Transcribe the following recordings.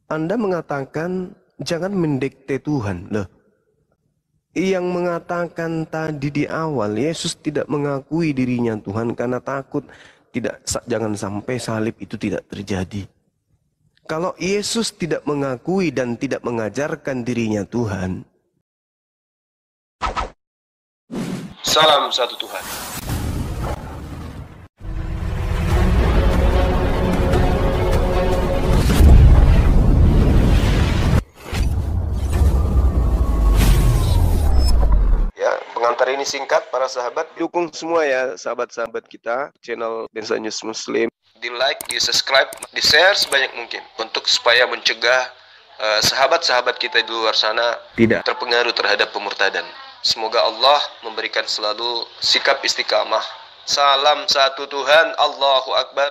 Anda mengatakan jangan mendikte Tuhan. Loh, yang mengatakan tadi di awal Yesus tidak mengakui dirinya Tuhan karena takut jangan sampai salib itu tidak terjadi. Kalau Yesus tidak mengakui dan tidak mengajarkan dirinya Tuhan, salam satu Tuhan. Pengantar ini singkat, para sahabat. dukung semua ya sahabat-sahabat kita, channel Densa News Muslim. Di like, di subscribe, di share sebanyak mungkin. Untuk supaya mencegah sahabat-sahabat kita di luar sana tidak terpengaruh terhadap pemurtadan. Semoga Allah memberikan selalu sikap istiqamah. Salam satu Tuhan, Allahu Akbar.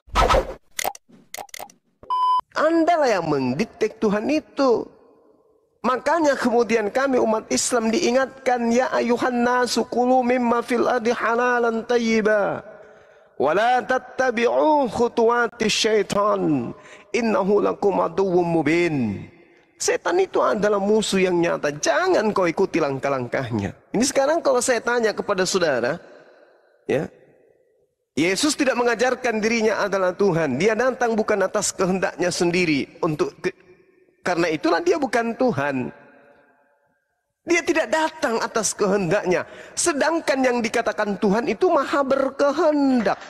Anda lah yang mendikte Tuhan itu. Makanya kemudian kami umat Islam diingatkan, ya ayuhan nasu kulu mimma fil ardi halalan tayyiba wa la tattabi'u khutuwati syaitan innahu lakum aduwwum mubin. Setan itu adalah musuh yang nyata, jangan kau ikuti langkah-langkahnya. Ini sekarang kalau saya tanya kepada saudara, ya, Yesus tidak mengajarkan dirinya adalah Tuhan. Dia datang bukan atas kehendaknya sendiri karena itulah dia bukan Tuhan. Dia tidak datang atas kehendaknya. Sedangkan yang dikatakan Tuhan itu maha berkehendak.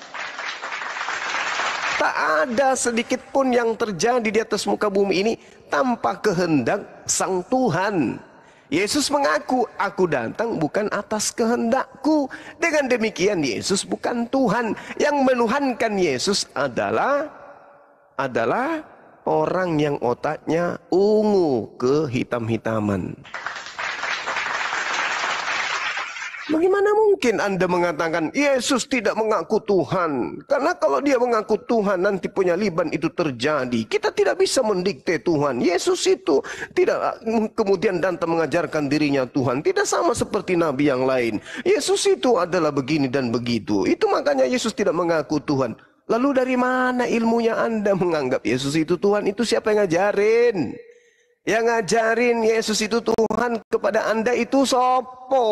Tak ada sedikit pun yang terjadi di atas muka bumi ini tanpa kehendak sang Tuhan. Yesus mengaku, aku datang bukan atas kehendakku. Dengan demikian Yesus bukan Tuhan. Yang menuhankan Yesus adalah orang yang otaknya ungu kehitam-hitaman. Bagaimana mungkin Anda mengatakan Yesus tidak mengaku Tuhan? Karena kalau dia mengaku Tuhan nanti penyaliban itu terjadi. Kita tidak bisa mendikte Tuhan. Yesus itu tidak kemudian datang mengajarkan dirinya Tuhan. Tidak sama seperti nabi yang lain. Yesus itu adalah begini dan begitu. Itu makanya Yesus tidak mengaku Tuhan. Lalu dari mana ilmunya Anda menganggap Yesus itu Tuhan? Itu siapa yang ngajarin? Yang ngajarin Yesus itu Tuhan kepada Anda itu sopo?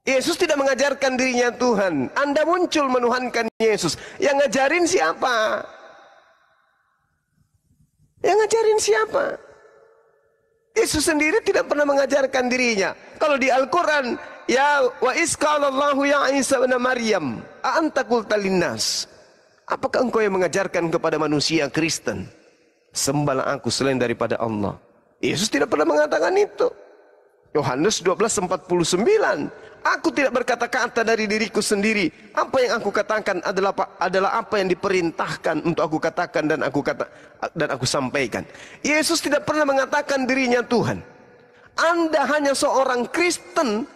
Yesus tidak mengajarkan dirinya Tuhan. Anda muncul menuhankan Yesus. Yang ngajarin siapa? Yang ngajarin siapa? Yesus sendiri tidak pernah mengajarkan dirinya. Kalau di Al-Quran, ya wa isqalallahu ya Isa bin Maryam, a'anta qulta linnas. Apakah engkau yang mengajarkan kepada manusia Kristen, sembahlah aku selain daripada Allah? Yesus tidak pernah mengatakan itu. Yohanes 12:49. Aku tidak berkata-kata dari diriku sendiri. Apa yang aku katakan adalah apa yang diperintahkan untuk aku katakan dan aku sampaikan. Yesus tidak pernah mengatakan dirinya Tuhan. Anda hanya seorang Kristen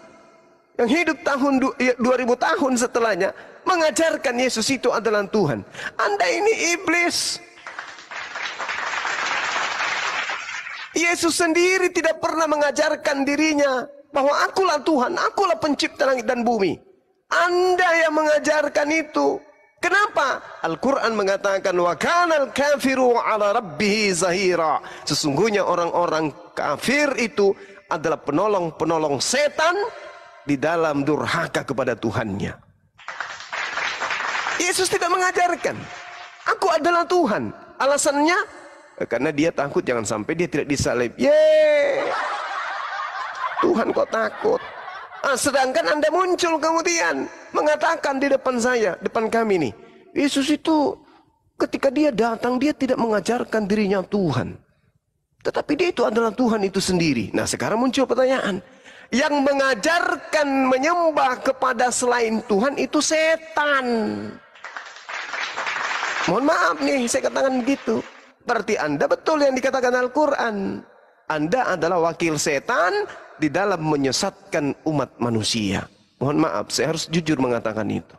yang hidup tahun 2000 tahun setelahnya mengajarkan Yesus itu adalah Tuhan. Anda ini iblis. Yesus sendiri tidak pernah mengajarkan dirinya bahwa akulah Tuhan, akulah pencipta langit dan bumi. Anda yang mengajarkan itu. Kenapa? Al-Quran mengatakan wa kanal kafiru ala rabbihi zahira. Sesungguhnya orang-orang kafir itu adalah penolong-penolong setan di dalam durhaka kepada Tuhannya. Yesus tidak mengajarkan aku adalah Tuhan. Alasannya karena dia takut jangan sampai dia tidak disalib. Tuhan kok takut? Sedangkan Anda muncul kemudian mengatakan di depan saya, depan kami nih, Yesus itu ketika dia datang dia tidak mengajarkan dirinya Tuhan, tetapi dia itu adalah Tuhan itu sendiri. Nah sekarang muncul pertanyaan, yang mengajarkan menyembah kepada selain Tuhan itu setan. Mohon maaf nih saya katakan begitu. Berarti Anda betul yang dikatakan Al-Quran. Anda adalah wakil setan di dalam menyesatkan umat manusia. Mohon maaf, saya harus jujur mengatakan itu.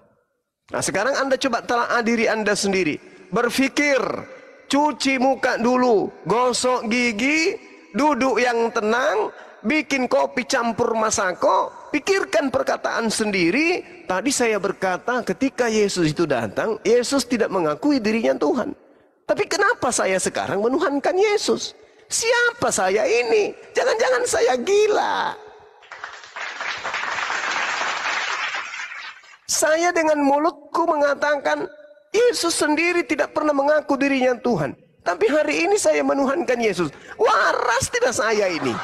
Nah sekarang Anda coba telah diri Anda sendiri. Berpikir, cuci muka dulu, gosok gigi, duduk yang tenang, bikin kopi campur masako, pikirkan perkataan sendiri. Tadi saya berkata ketika Yesus itu datang, Yesus tidak mengakui dirinya Tuhan. Tapi kenapa saya sekarang menuhankan Yesus? Siapa saya ini? Jangan-jangan saya gila. Saya dengan mulutku mengatakan, Yesus sendiri tidak pernah mengaku dirinya Tuhan. Tapi hari ini saya menuhankan Yesus. Waras tidak saya ini?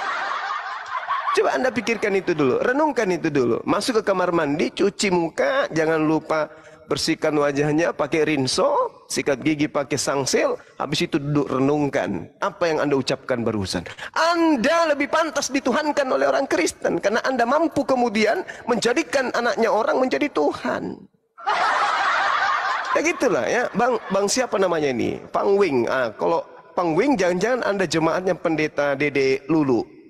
Coba Anda pikirkan itu dulu, renungkan itu dulu. Masuk ke kamar mandi, cuci muka, jangan lupa bersihkan wajahnya pakai rinso, sikat gigi pakai sangsil, habis itu duduk renungkan apa yang Anda ucapkan barusan. Anda lebih pantas dituhankan oleh orang Kristen karena Anda mampu kemudian menjadikan anaknya orang menjadi Tuhan. Ya gitulah ya, Bang siapa namanya ini? Pang Wing. Kalau Pang Wing jangan-jangan Anda jemaatnya pendeta Dede Lulu.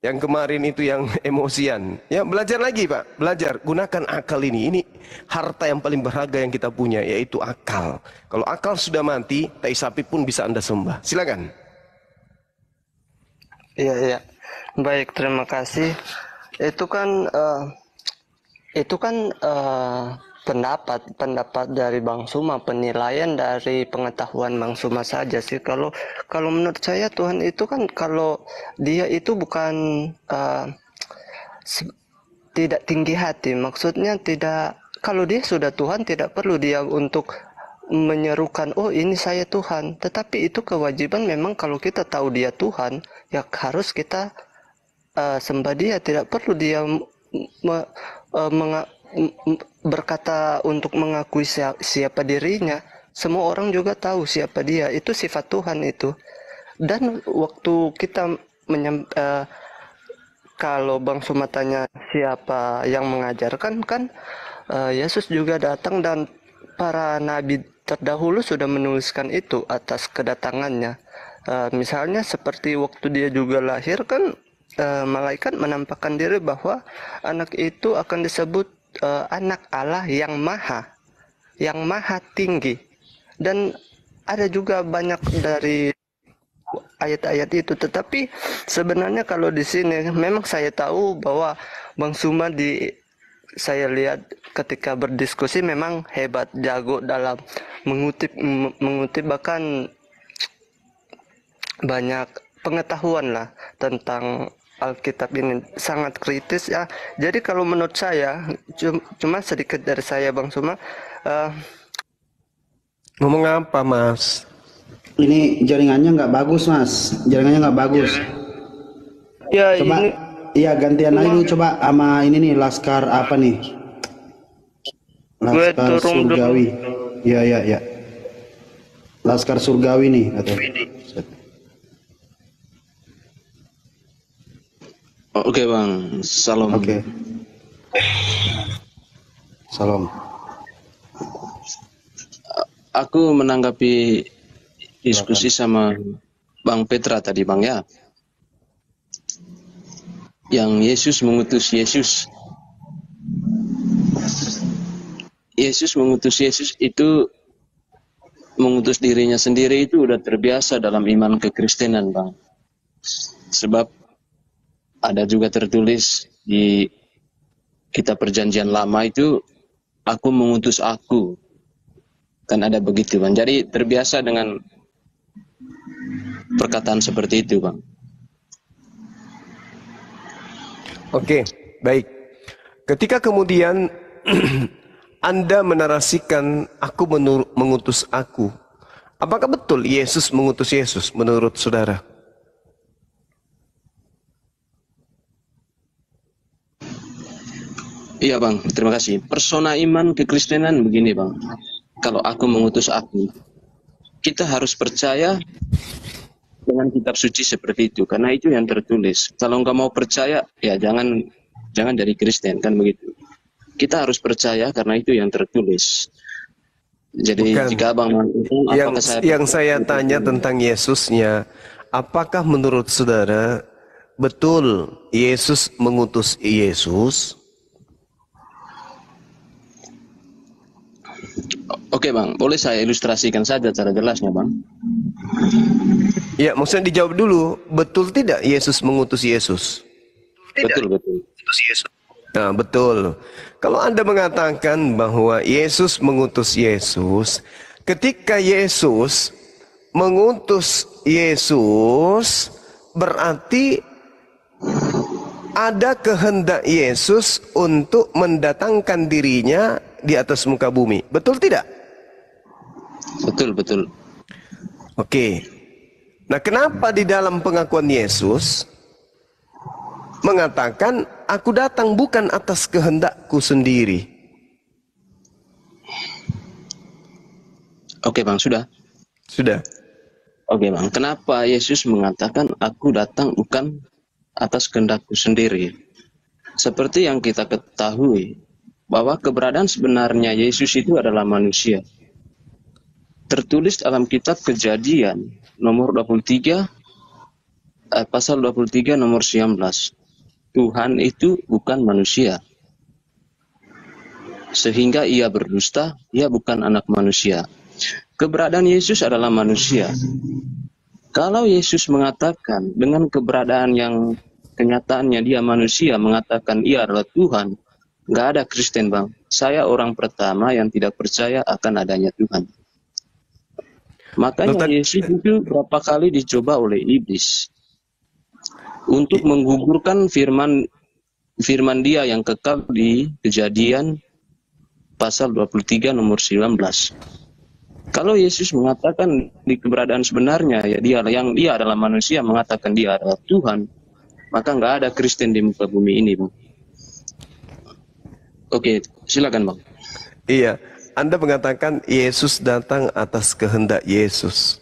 Yang kemarin itu yang emosian. Ya, belajar lagi Pak. Belajar. Gunakan akal ini. Ini harta yang paling berharga yang kita punya. Yaitu akal. Kalau akal sudah mati, tai sapi pun bisa Anda sembah. Silakan. Iya, iya. Baik, terima kasih. Itu kan pendapat dari Bang Suma, penilaian dari pengetahuan Bang Suma saja sih. Kalau menurut saya Tuhan itu kan kalau dia itu bukan tidak tinggi hati, maksudnya tidak, kalau dia sudah Tuhan tidak perlu dia untuk menyerukan oh ini saya Tuhan, tetapi itu kewajiban memang kalau kita tahu dia Tuhan ya harus kita sembah dia, tidak perlu dia berkata untuk mengakui siapa dirinya. Semua orang juga tahu siapa dia, itu sifat Tuhan itu. Dan waktu kita kalau Bang Suma tanya siapa yang mengajarkan, kan Yesus juga datang dan para nabi terdahulu sudah menuliskan itu atas kedatangannya. Misalnya seperti waktu dia juga lahir kan malaikat menampakkan diri bahwa anak itu akan disebut anak Allah yang maha tinggi. Dan ada juga banyak dari ayat-ayat itu, tetapi sebenarnya kalau di sini memang saya tahu bahwa Bang Suma saya lihat ketika berdiskusi memang hebat, jago dalam mengutip bahkan banyak pengetahuan lah tentang Alkitab ini, sangat kritis ya. Jadi kalau menurut saya cuma sedikit dari saya Bang Suma. Ngomong apa Mas? Ini jaringannya nggak bagus Mas, jaringannya nggak bagus. Ya Coba, ini iya gantian aja dulu coba sama ini nih Laskar apa nih? Laskar Surgawi. Iya. Laskar Surgawi nih katanya. Oke Bang, salam. Oke. Salam. Aku menanggapi diskusi sama Bang Petra tadi Bang ya. Yang Yesus mengutus Yesus. Yesus mengutus Yesus itu mengutus dirinya sendiri itu udah terbiasa dalam iman kekristenan Bang. Sebab ada juga tertulis di kitab perjanjian lama itu aku mengutus aku. Kan ada begitu Bang. Jadi terbiasa dengan perkataan seperti itu Bang. Oke, baik. Ketika kemudian Anda menarasikan aku mengutus aku, apakah betul Yesus mengutus Yesus menurut saudara? Iya Bang, terima kasih. Persona iman kekristenan begini Bang. Kalau aku mengutus aku, kita harus percaya dengan kitab suci seperti itu, karena itu yang tertulis. Kalau nggak mau percaya, ya jangan dari Kristen, kan begitu. Kita harus percaya karena itu yang tertulis. Jadi bukan. jika Abang yang saya tanya tentang Yesusnya, apakah menurut saudara betul Yesus mengutus Yesus? Oke Bang, boleh saya ilustrasikan saja cara jelasnya Bang? Ya, maksudnya dijawab dulu, betul tidak Yesus mengutus Yesus? Betul. Nah, betul. Kalau Anda mengatakan bahwa Yesus mengutus Yesus, ketika Yesus mengutus Yesus, berarti ada kehendak Yesus untuk mendatangkan dirinya di atas muka bumi. Betul tidak? Betul, betul. Oke. Nah, kenapa di dalam pengakuan Yesus mengatakan, aku datang bukan atas kehendakku sendiri? Oke Bang, sudah. Sudah. Oke Bang, kenapa Yesus mengatakan aku datang bukan atas kehendakku sendiri? Seperti yang kita ketahui, bahwa keberadaan sebenarnya Yesus itu adalah manusia. Tertulis dalam kitab Kejadian nomor 23, pasal 23 nomor 19. Tuhan itu bukan manusia, sehingga ia berdusta, ia bukan anak manusia. Keberadaan Yesus adalah manusia. Kalau Yesus mengatakan dengan keberadaan yang kenyataannya dia manusia, mengatakan ia adalah Tuhan, nggak ada Kristen Bang. Saya orang pertama yang tidak percaya akan adanya Tuhan. Makanya Yesus itu berapa kali dicoba oleh iblis untuk menggugurkan firman dia yang kekal di Kejadian pasal 23 nomor 19. Kalau Yesus mengatakan di keberadaan sebenarnya, ya dia adalah manusia, mengatakan dia adalah Tuhan, maka nggak ada Kristen di muka bumi ini, Bang. Oke, silakan Bang. Iya, Anda mengatakan Yesus datang atas kehendak Yesus.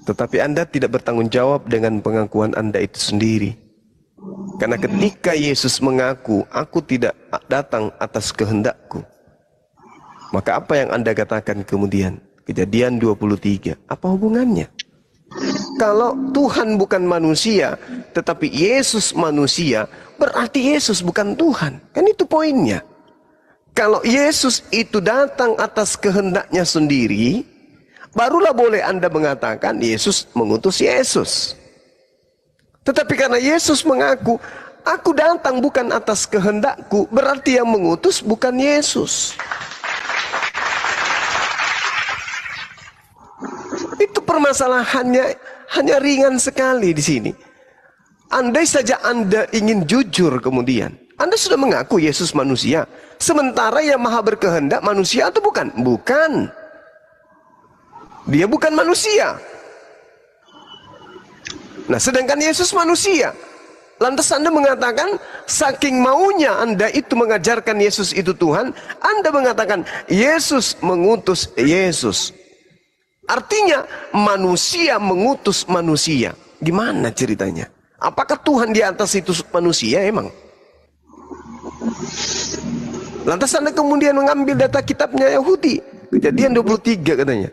Tetapi Anda tidak bertanggung jawab dengan pengakuan Anda itu sendiri. Karena ketika Yesus mengaku, aku tidak datang atas kehendakku, maka apa yang Anda katakan kemudian? Kejadian 23. Apa hubungannya? Kalau Tuhan bukan manusia, tetapi Yesus manusia, berarti Yesus bukan Tuhan. Kan itu poinnya. Kalau Yesus itu datang atas kehendaknya sendiri, barulah boleh Anda mengatakan Yesus mengutus Yesus. Tetapi karena Yesus mengaku, aku datang bukan atas kehendakku, berarti yang mengutus bukan Yesus. Itu permasalahannya hanya ringan sekali di sini. Andai saja Anda ingin jujur kemudian, Anda sudah mengaku Yesus manusia, sementara yang maha berkehendak manusia atau bukan? Bukan. Dia bukan manusia. Nah, sedangkan Yesus manusia. Lantas Anda mengatakan, saking maunya Anda itu mengajarkan Yesus itu Tuhan, Anda mengatakan Yesus mengutus Yesus. Artinya manusia mengutus manusia. Gimana ceritanya? Apakah Tuhan di atas itu manusia emang? Lantas Anda kemudian mengambil data kitabnya Yahudi, Kejadian 23 katanya.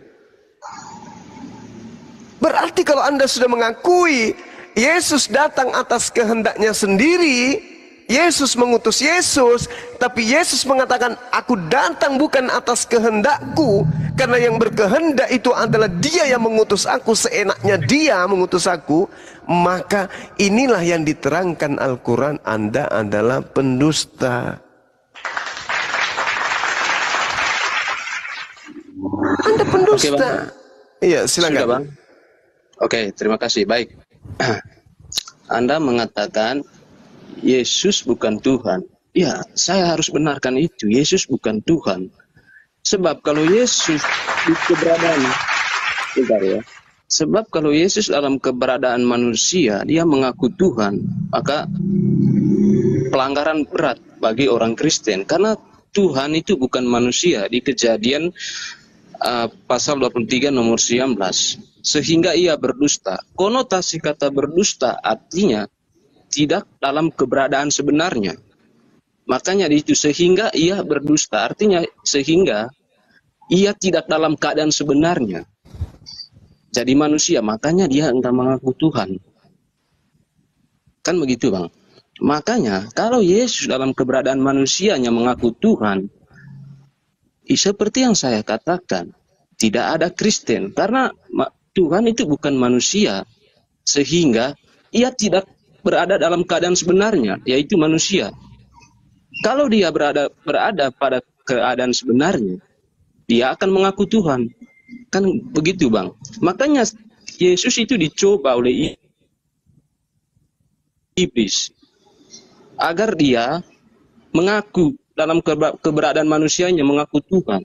Berarti kalau Anda sudah mengakui Yesus datang atas kehendaknya sendiri, Yesus mengutus Yesus, tapi Yesus mengatakan, aku datang bukan atas kehendakku, karena yang berkehendak itu adalah dia yang mengutus aku, seenaknya dia mengutus aku, maka inilah yang diterangkan Al-Quran, Anda adalah pendusta. Anda pendusta. Oke, Bang. Iya, silakan. Sudah, Bang. Oke, terima kasih. Baik. Anda mengatakan Yesus bukan Tuhan. Ya, saya harus benarkan itu. Yesus bukan Tuhan. Sebab kalau Yesus di keberadaan, bentar ya. Sebab kalau Yesus dalam keberadaan manusia, dia mengaku Tuhan, maka pelanggaran berat bagi orang Kristen. Karena Tuhan itu bukan manusia. Di Kejadian pasal 23 nomor 19. Sehingga ia berdusta. Konotasi kata berdusta artinya tidak dalam keberadaan sebenarnya. Makanya itu sehingga ia berdusta, artinya sehingga ia tidak dalam keadaan sebenarnya. Jadi manusia, makanya dia enggak mengaku Tuhan. Kan begitu Bang. Makanya kalau Yesus dalam keberadaan manusianya mengaku Tuhan, seperti yang saya katakan, tidak ada Kristen. Karena Tuhan itu bukan manusia, sehingga ia tidak berada dalam keadaan sebenarnya, yaitu manusia. Kalau dia berada pada keadaan sebenarnya, dia akan mengaku Tuhan. Kan begitu Bang. Makanya Yesus itu dicoba oleh iblis agar dia mengaku dalam keberadaan manusianya, mengaku Tuhan.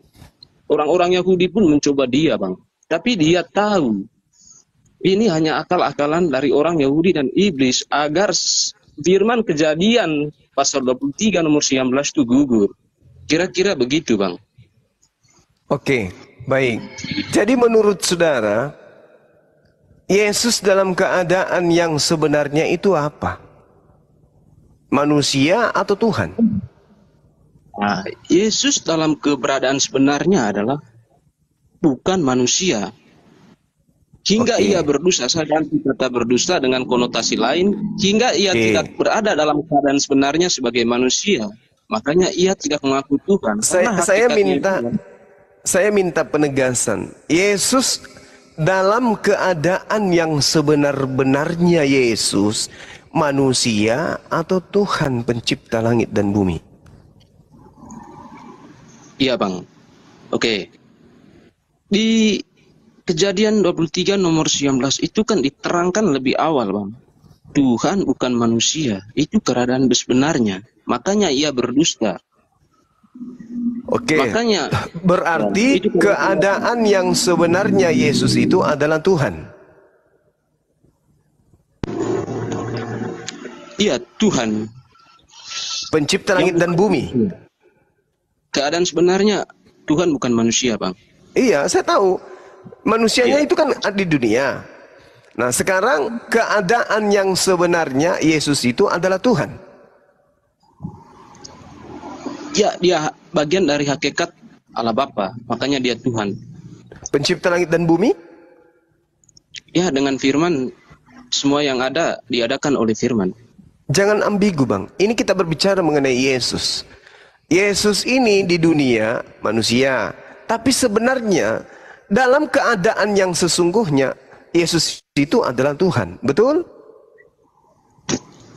Orang-orang Yahudi pun mencoba dia Bang. Tapi dia tahu ini hanya akal-akalan dari orang Yahudi dan iblis agar firman Kejadian pasal 23 nomor 19 itu gugur. Kira-kira begitu Bang. Oke, baik. Jadi menurut saudara, Yesus dalam keadaan yang sebenarnya itu apa? Manusia atau Tuhan? Nah, Yesus dalam keberadaan sebenarnya adalah bukan manusia. Hingga ia berdusta, saya ganti kata berdusta dengan konotasi lain, hingga ia tidak berada dalam keadaan sebenarnya sebagai manusia. Makanya ia tidak mengaku Tuhan. Saya minta penegasan. Yesus dalam keadaan yang sebenar-benarnya Yesus manusia atau Tuhan pencipta langit dan bumi? Iya Bang. Oke. Di Kejadian 23 nomor 19 itu kan diterangkan lebih awal Bang. Tuhan bukan manusia. Itu keadaan sebenarnya. Makanya ia berdusta. Oke. Makanya berarti keadaan yang sebenarnya Yesus itu adalah Tuhan. Iya, Tuhan. Pencipta langit dan bumi. Keadaan sebenarnya Tuhan bukan manusia, Bang. Iya, saya tahu. Manusianya itu kan di dunia. Nah, sekarang keadaan yang sebenarnya Yesus itu adalah Tuhan. Ya, dia bagian dari hakikat Allah Bapa, makanya dia Tuhan. Pencipta langit dan bumi? Ya, dengan firman semua yang ada diadakan oleh firman. Jangan ambigu Bang, ini kita berbicara mengenai Yesus. Yesus ini di dunia manusia, tapi sebenarnya dalam keadaan yang sesungguhnya Yesus itu adalah Tuhan, betul?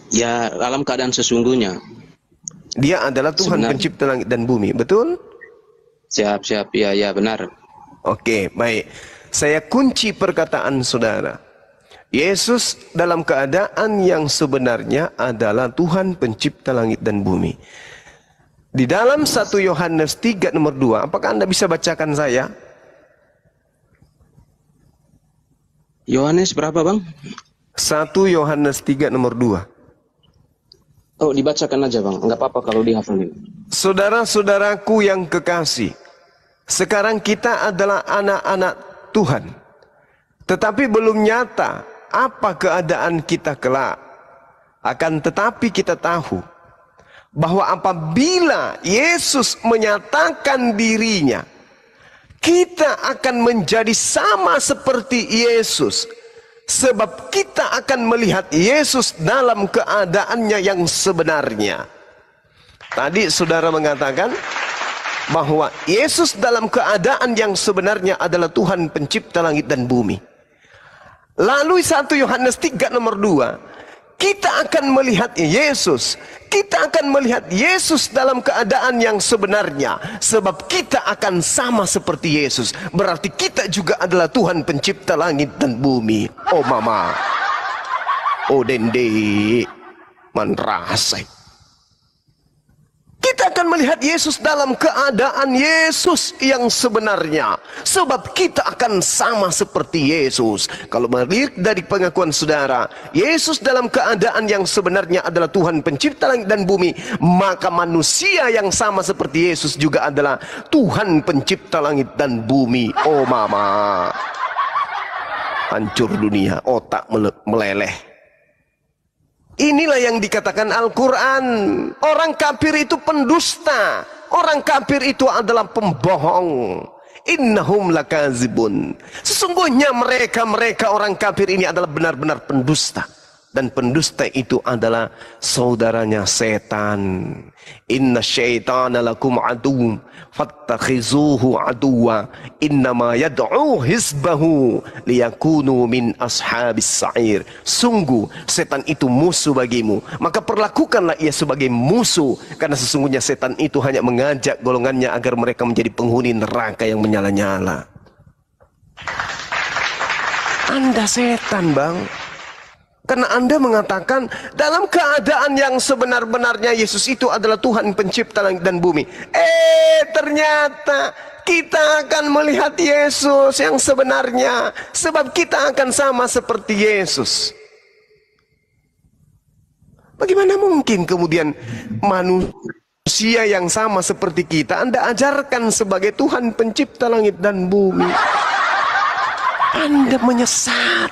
Ya, dalam keadaan sesungguhnya. Dia adalah Tuhan pencipta langit dan bumi, betul? Siap, ya benar. Oke, baik. Saya kunci perkataan saudara. Yesus dalam keadaan yang sebenarnya adalah Tuhan pencipta langit dan bumi. Di dalam 1 Yohanes 3 nomor 2, apakah Anda bisa bacakan saya? Yohanes berapa Bang? 1 Yohanes 3 nomor 2. Oh, dibacakan aja Bang, nggak apa-apa kalau dihafalin. Saudara-saudaraku yang kekasih, sekarang kita adalah anak-anak Tuhan. Tetapi belum nyata apa keadaan kita kelak. Akan tetapi kita tahu bahwa apabila Yesus menyatakan dirinya, kita akan menjadi sama seperti Yesus. Sebab kita akan melihat Yesus dalam keadaannya yang sebenarnya. Tadi saudara mengatakan bahwa Yesus dalam keadaan yang sebenarnya adalah Tuhan pencipta langit dan bumi. Lalu 1 Yohanes 3 nomor 2, kita akan melihat Yesus. Kita akan melihat Yesus dalam keadaan yang sebenarnya. Sebab kita akan sama seperti Yesus. Berarti kita juga adalah Tuhan pencipta langit dan bumi. Oh mama. Oh dende. Manrasai. Kita akan melihat Yesus dalam keadaan Yesus yang sebenarnya. Sebab kita akan sama seperti Yesus. Kalau melihat dari pengakuan saudara, Yesus dalam keadaan yang sebenarnya adalah Tuhan pencipta langit dan bumi. Maka manusia yang sama seperti Yesus juga adalah Tuhan pencipta langit dan bumi. Oh mama. Hancur dunia, otak meleleh. Inilah yang dikatakan Al-Quran. Orang kafir itu pendusta. Orang kafir itu adalah pembohong. Innahum lakazibun. Sesungguhnya mereka orang kafir ini adalah benar-benar pendusta. Dan pendusta itu adalah saudaranya setan. Inna syaitana lakum adu fattakhizuhu aduwa innama yad'u hizbahu liyakunu min ashabis sa'ir. Sungguh setan itu musuh bagimu, maka perlakukanlah ia sebagai musuh, karena sesungguhnya setan itu hanya mengajak golongannya agar mereka menjadi penghuni neraka yang menyala-nyala. Anda setan, Bang. Karena Anda mengatakan dalam keadaan yang sebenar-benarnya Yesus itu adalah Tuhan pencipta langit dan bumi. Ternyata kita akan melihat Yesus yang sebenarnya. Sebab kita akan sama seperti Yesus. Bagaimana mungkin kemudian manusia yang sama seperti kita Anda ajarkan sebagai Tuhan pencipta langit dan bumi? Anda menyesat.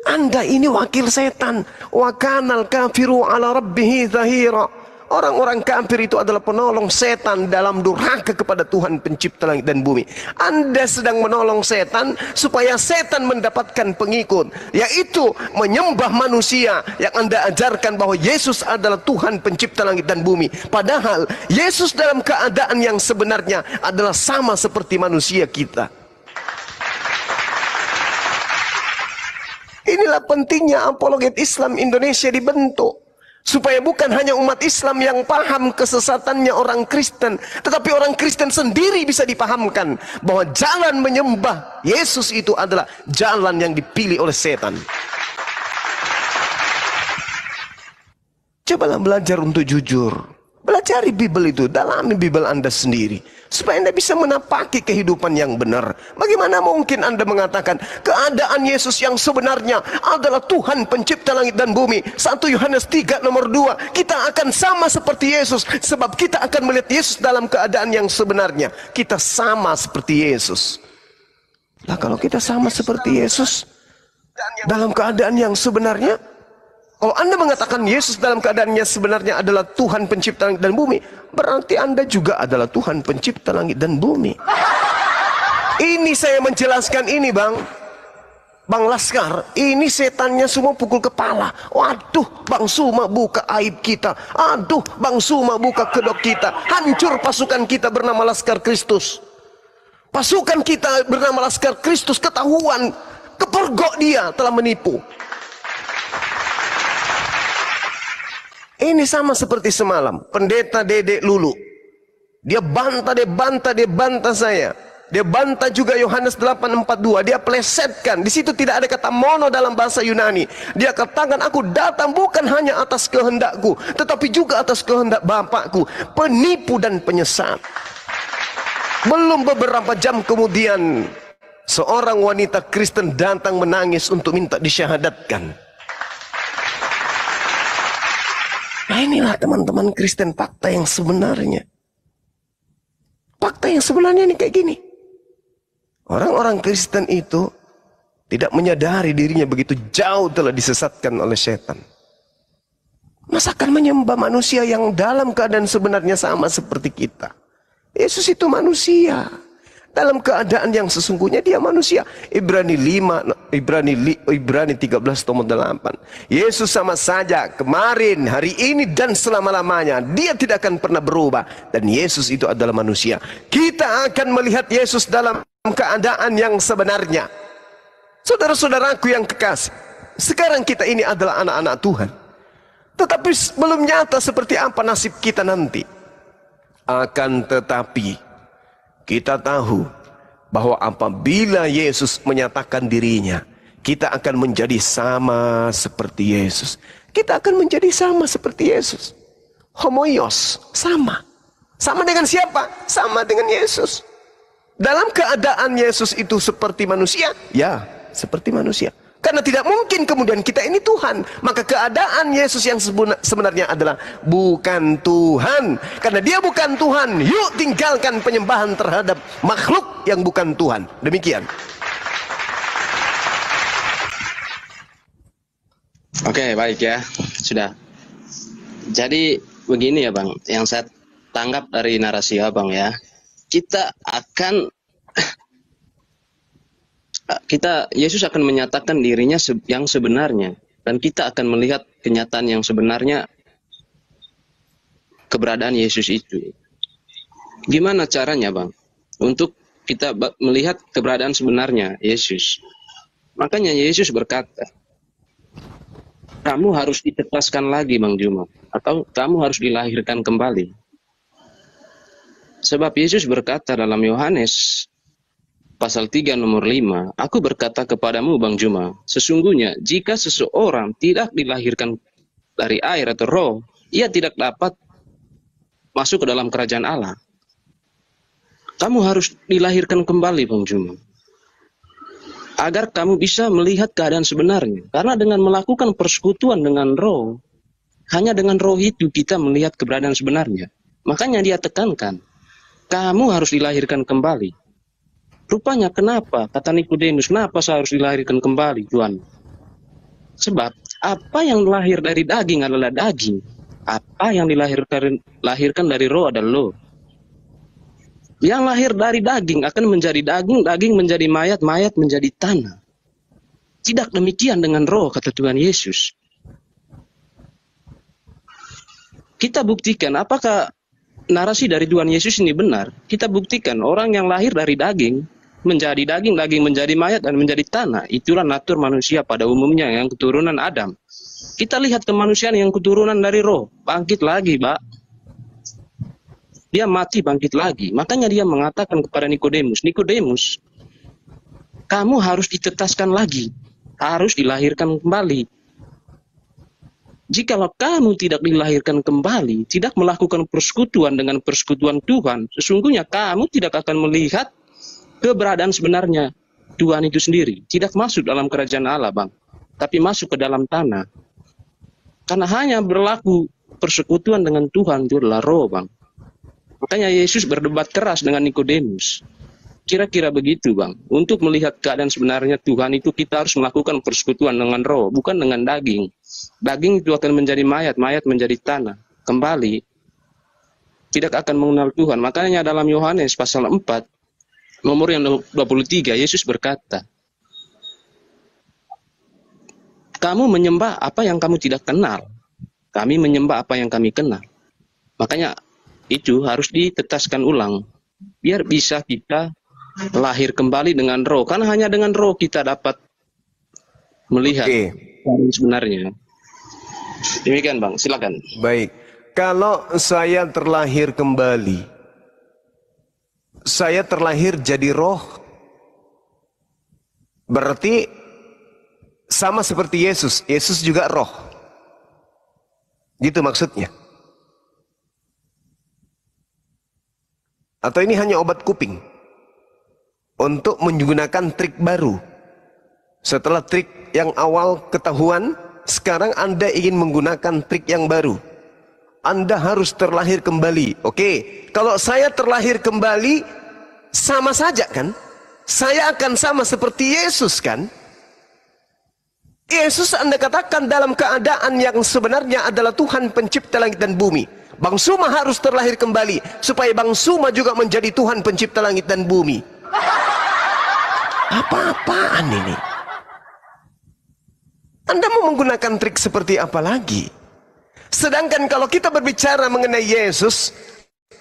Anda ini wakil setan. Wa kanal kafiru ala rabbihi zahira. Orang-orang kafir itu adalah penolong setan dalam durhaka kepada Tuhan pencipta langit dan bumi. Anda sedang menolong setan supaya setan mendapatkan pengikut, yaitu menyembah manusia yang Anda ajarkan bahwa Yesus adalah Tuhan pencipta langit dan bumi. Padahal Yesus dalam keadaan yang sebenarnya adalah sama seperti manusia kita. Inilah pentingnya apologet Islam Indonesia dibentuk. Supaya bukan hanya umat Islam yang paham kesesatannya orang Kristen, tetapi orang Kristen sendiri bisa dipahamkan bahwa jalan menyembah Yesus itu adalah jalan yang dipilih oleh setan. Cobalah belajar untuk jujur. Belajari Bible itu, dalami Bible Anda sendiri, supaya Anda bisa menapaki kehidupan yang benar. Bagaimana mungkin Anda mengatakan keadaan Yesus yang sebenarnya adalah Tuhan pencipta langit dan bumi? 1 Yohanes 3 nomor 2, kita akan sama seperti Yesus, sebab kita akan melihat Yesus dalam keadaan yang sebenarnya. Kita sama seperti Yesus. Lah kalau kita sama seperti Yesus dalam keadaan yang sebenarnya, kalau Anda mengatakan Yesus dalam keadaannya sebenarnya adalah Tuhan pencipta langit dan bumi, berarti Anda juga adalah Tuhan pencipta langit dan bumi. Ini saya menjelaskan ini, Bang Laskar, ini setannya semua pukul kepala. Waduh, Bang Suma buka aib kita. Aduh, Bang Suma buka kedok kita. Hancur pasukan kita bernama Laskar Kristus. Pasukan kita bernama Laskar Kristus ketahuan, kepergok dia telah menipu. Ini sama seperti semalam, pendeta Dedek Lulu. Dia bantah saya. Dia bantah juga Yohanes 8:42. Dia plesetkan. Di situ tidak ada kata mono dalam bahasa Yunani. Dia katakan, aku datang bukan hanya atas kehendakku, tetapi juga atas kehendak Bapakku. Penipu dan penyesat. Belum beberapa jam kemudian, seorang wanita Kristen datang menangis untuk minta disyahadatkan. Nah inilah teman-teman Kristen fakta yang sebenarnya. Fakta yang sebenarnya ini kayak gini. Orang-orang Kristen itu tidak menyadari dirinya begitu jauh telah disesatkan oleh setan. Masakan menyembah manusia yang dalam keadaan sebenarnya sama seperti kita. Yesus itu manusia. Dalam keadaan yang sesungguhnya dia manusia. Ibrani 13 nomor 8. Yesus sama saja kemarin, hari ini dan selama-lamanya. Dia tidak akan pernah berubah. Dan Yesus itu adalah manusia. Kita akan melihat Yesus dalam keadaan yang sebenarnya. Saudara-saudaraku yang kekasih, sekarang kita ini adalah anak-anak Tuhan. Tetapi belum nyata seperti apa nasib kita nanti. Akan tetapi kita tahu bahwa apabila Yesus menyatakan dirinya, kita akan menjadi sama seperti Yesus. Kita akan menjadi sama seperti Yesus. Homoios, sama. Sama dengan siapa? Sama dengan Yesus. Dalam keadaan Yesus itu seperti manusia, ya, seperti manusia. Karena tidak mungkin kemudian kita ini Tuhan. Maka keadaan Yesus yang sebenarnya adalah bukan Tuhan. Karena dia bukan Tuhan, yuk tinggalkan penyembahan terhadap makhluk yang bukan Tuhan. Demikian. Oke, baik ya. Sudah. Jadi begini ya Bang, yang saya tanggap dari narasi Abang ya. Yesus akan menyatakan dirinya yang sebenarnya, dan kita akan melihat kenyataan yang sebenarnya keberadaan Yesus itu. Gimana caranya Bang untuk kita melihat keberadaan sebenarnya Yesus? Makanya Yesus berkata, kamu harus ditetaskan lagi Bang Juma, atau kamu harus dilahirkan kembali. Sebab Yesus berkata dalam Yohanes pasal 3 nomor 5, aku berkata kepadamu Bang Juma, sesungguhnya jika seseorang tidak dilahirkan dari air atau roh, ia tidak dapat masuk ke dalam kerajaan Allah. Kamu harus dilahirkan kembali Bang Juma, agar kamu bisa melihat keadaan sebenarnya. Karena dengan melakukan persekutuan dengan roh, hanya dengan roh itu kita melihat keberadaan sebenarnya. Makanya dia tekankan, kamu harus dilahirkan kembali. Rupanya kenapa, kata Nikodemus, kenapa saya harus dilahirkan kembali Tuhan? Sebab apa yang lahir dari daging adalah daging. Apa yang dilahirkan dari roh adalah roh. Yang lahir dari daging akan menjadi daging, daging menjadi mayat, mayat menjadi tanah. Tidak demikian dengan roh, kata Tuhan Yesus. Kita buktikan apakah narasi dari Tuhan Yesus ini benar. Kita buktikan orang yang lahir dari daging menjadi daging, daging menjadi mayat dan menjadi tanah. Itulah natur manusia pada umumnya yang keturunan Adam. Kita lihat kemanusiaan yang keturunan dari roh, bangkit lagi, Pak. Dia mati bangkit lagi. Makanya dia mengatakan kepada Nikodemus, Nikodemus, kamu harus ditetaskan lagi, harus dilahirkan kembali. Jikalau kamu tidak dilahirkan kembali, tidak melakukan persekutuan dengan persekutuan Tuhan, sesungguhnya kamu tidak akan melihat keberadaan sebenarnya Tuhan itu sendiri. Tidak masuk dalam kerajaan Allah, Bang, tapi masuk ke dalam tanah. Karena hanya berlaku persekutuan dengan Tuhan itu adalah roh, Bang. Makanya Yesus berdebat keras dengan Nikodemus. Kira-kira begitu, Bang. Untuk melihat keadaan sebenarnya Tuhan itu kita harus melakukan persekutuan dengan roh, bukan dengan daging. Daging itu akan menjadi mayat, mayat menjadi tanah. Kembali tidak akan mengenal Tuhan. Makanya dalam Yohanes pasal 4 nomor yang 23, Yesus berkata, kamu menyembah apa yang kamu tidak kenal. Kami menyembah apa yang kami kenal. Makanya itu harus ditetaskan ulang. Biar bisa kita lahir kembali dengan roh. Karena hanya dengan roh kita dapat melihat yang sebenarnya. Demikian Bang, silakan. Baik, kalau saya terlahir kembali, saya terlahir jadi roh, berarti sama seperti Yesus. Yesus juga roh. Gitu maksudnya. Atau ini hanya obat kuping untuk menggunakan trik baru. Setelah trik yang awal ketahuan, sekarang Anda ingin menggunakan trik yang baru. Anda harus terlahir kembali. Oke, kalau saya terlahir kembali, sama saja kan? Saya akan sama seperti Yesus kan? Yesus Anda katakan dalam keadaan yang sebenarnya adalah Tuhan pencipta langit dan bumi. Bang Suma harus terlahir kembali supaya Bang Suma juga menjadi Tuhan pencipta langit dan bumi. Apa-apaan ini? Anda mau menggunakan trik seperti apa lagi? Sedangkan kalau kita berbicara mengenai Yesus,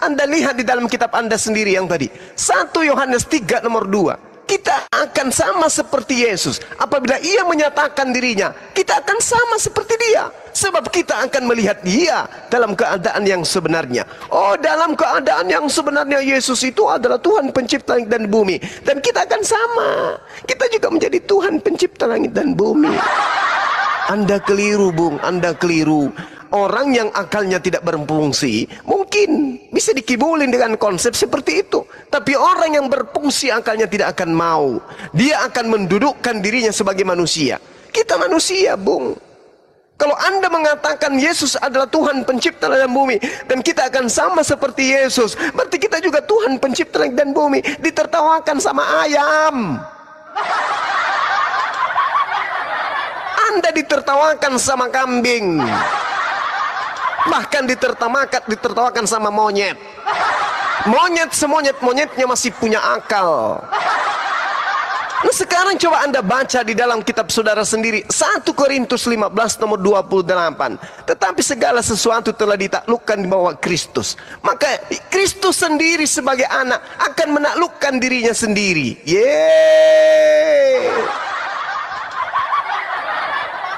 Anda lihat di dalam kitab Anda sendiri yang tadi, 1 Yohanes 3 nomor 2. Kita akan sama seperti Yesus. Apabila ia menyatakan dirinya, kita akan sama seperti dia. Sebab kita akan melihat dia dalam keadaan yang sebenarnya. Oh, dalam keadaan yang sebenarnya Yesus itu adalah Tuhan pencipta langit dan bumi. Dan kita akan sama. Kita juga menjadi Tuhan pencipta langit dan bumi. Anda keliru, Bung. Anda keliru. Orang yang akalnya tidak berfungsi mungkin bisa dikibulin dengan konsep seperti itu. Tapi orang yang berfungsi akalnya tidak akan mau. Dia akan mendudukkan dirinya sebagai manusia. Kita manusia, Bung. Kalau Anda mengatakan Yesus adalah Tuhan pencipta langit dan bumi, dan kita akan sama seperti Yesus, berarti kita juga Tuhan pencipta langit dan bumi. Ditertawakan sama ayam. Anda ditertawakan sama kambing. Bahkan ditertawakan sama monyet. Monyet semonyet-monyetnya masih punya akal. Nah, sekarang coba Anda baca di dalam kitab saudara sendiri 1 Korintus 15 nomor 28. Tetapi segala sesuatu telah ditaklukkan di bawah Kristus. Maka Kristus sendiri sebagai anak akan menaklukkan dirinya sendiri. Yeay.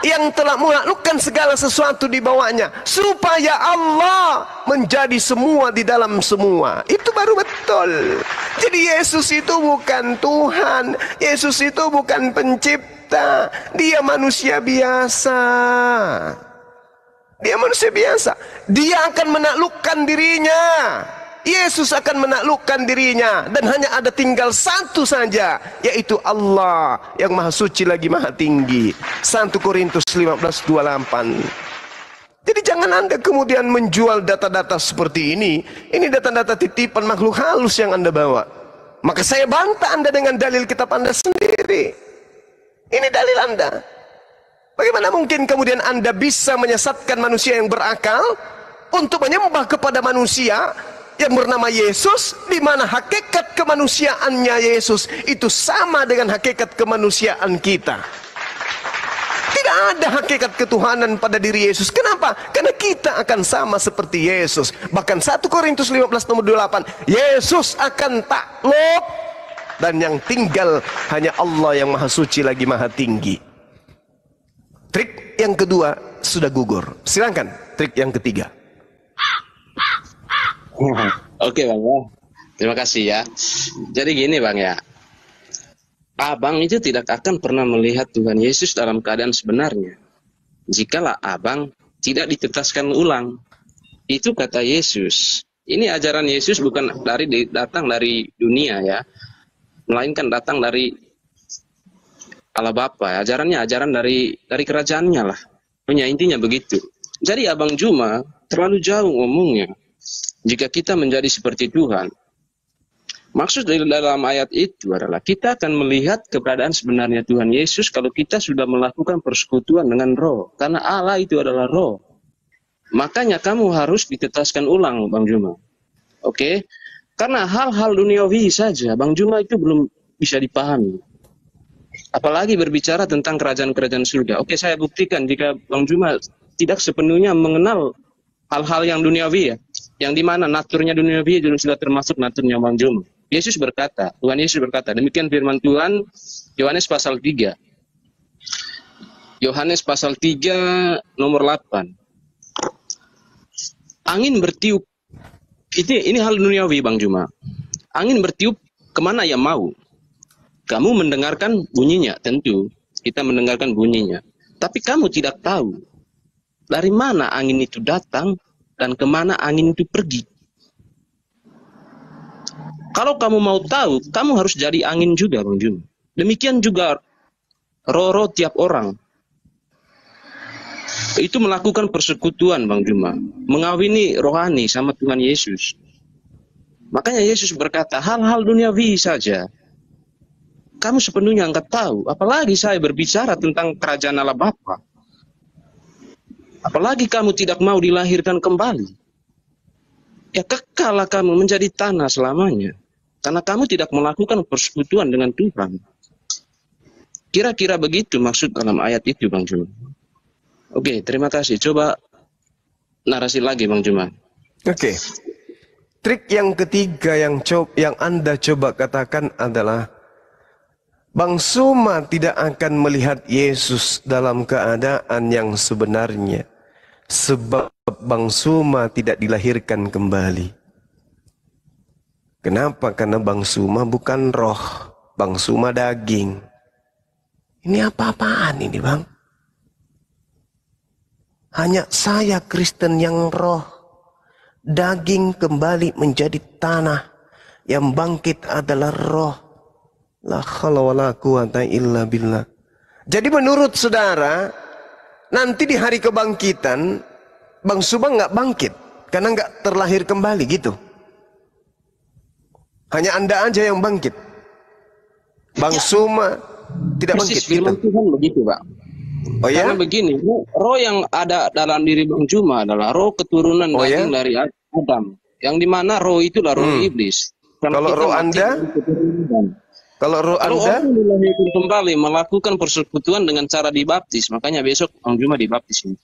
Yang telah menaklukkan segala sesuatu di bawahnya, supaya Allah menjadi semua di dalam semua. Itu baru betul. Jadi Yesus itu bukan Tuhan, Yesus itu bukan pencipta, dia manusia biasa. Dia manusia biasa. Dia akan menaklukkan dirinya. Yesus akan menaklukkan dirinya. Dan hanya ada tinggal satu saja, yaitu Allah yang maha suci lagi maha tinggi. 1 Korintus 15:28. Jadi jangan Anda kemudian menjual data-data seperti ini. Ini data-data titipan makhluk halus yang Anda bawa. Maka saya bantah Anda dengan dalil kitab Anda sendiri. Ini dalil Anda. Bagaimana mungkin kemudian Anda bisa menyesatkan manusia yang berakal untuk menyembah kepada manusia yang bernama Yesus, di mana hakikat kemanusiaannya Yesus itu sama dengan hakikat kemanusiaan kita. Tidak ada hakikat ketuhanan pada diri Yesus. Kenapa? Karena kita akan sama seperti Yesus. Bahkan 1 Korintus 15:28, Yesus akan takluk dan yang tinggal hanya Allah yang maha suci lagi maha tinggi. Trik yang kedua sudah gugur. Silakan trik yang ketiga. Oke Bang ya. Terima kasih ya. Jadi gini Bang ya. Abang itu tidak akan pernah melihat Tuhan Yesus dalam keadaan sebenarnya jikalau abang tidak ditetaskan ulang. Itu kata Yesus. Ini ajaran Yesus bukan datang dari dunia ya, melainkan datang dari Allah Bapa. Ajarannya ajaran dari kerajaannya lah. Punya intinya begitu. Jadi Abang Juma terlalu jauh ngomongnya. Jika kita menjadi seperti Tuhan, maksud dari dalam ayat itu adalah kita akan melihat keberadaan sebenarnya Tuhan Yesus kalau kita sudah melakukan persekutuan dengan Roh. Karena Allah itu adalah Roh. Makanya kamu harus ditetaskan ulang, Bang Juma. Oke? Karena hal-hal duniawi saja, Bang Juma itu belum bisa dipahami. Apalagi berbicara tentang kerajaan-kerajaan surga. Oke, saya buktikan jika Bang Juma tidak sepenuhnya mengenal hal-hal yang duniawi ya. Yang dimana naturnya duniawi sudah termasuk naturnya Bang Juma. Tuhan Yesus berkata, demikian firman Tuhan, Yohanes pasal 3. Yohanes pasal 3 nomor 8. Angin bertiup. Ini hal duniawi Bang Juma. Angin bertiup kemana yang mau. Kamu mendengarkan bunyinya, tentu. Kita mendengarkan bunyinya. Tapi kamu tidak tahu dari mana angin itu datang dan kemana angin itu pergi. Kalau kamu mau tahu, kamu harus jadi angin juga, Bang Juma. Demikian juga roh-roh tiap orang. Itu melakukan persekutuan, Bang Juma. Mengawini rohani sama Tuhan Yesus. Makanya Yesus berkata, hal-hal duniawi saja kamu sepenuhnya enggak tahu. Apalagi saya berbicara tentang kerajaan Allah Bapa. Apalagi kamu tidak mau dilahirkan kembali. Ya kekallah kamu menjadi tanah selamanya. Karena kamu tidak melakukan persekutuan dengan Tuhan. Kira-kira begitu maksud dalam ayat itu, Bang Juma. Oke, terima kasih. Coba narasi lagi, Bang Juma. Oke. Trik yang ketiga yang Anda coba katakan adalah Bang Suma tidak akan melihat Yesus dalam keadaan yang sebenarnya. Sebab Bang Suma tidak dilahirkan kembali. Kenapa? Karena Bang Suma bukan roh. Bang Suma daging. Ini apa-apaan ini, Bang? Hanya saya Kristen yang roh. Daging kembali menjadi tanah. Yang bangkit adalah roh. La haula wala quwata illa billah. Jadi menurut saudara, nanti di hari kebangkitan, Bang Suma nggak bangkit. Karena nggak terlahir kembali gitu. Hanya Anda aja yang bangkit. Bang Suma tidak bangkit. Firman gitu. Tuhan begitu, Pak. Oh ya? Karena begini, roh yang ada dalam diri Bang Juma adalah roh keturunan daging dari Adam. Yang dimana roh itulah roh iblis. Karena kalau roh Anda? Kalau orang dilahirkan kembali melakukan persekutuan dengan cara dibaptis, makanya besok Bang Juma dibaptis ini.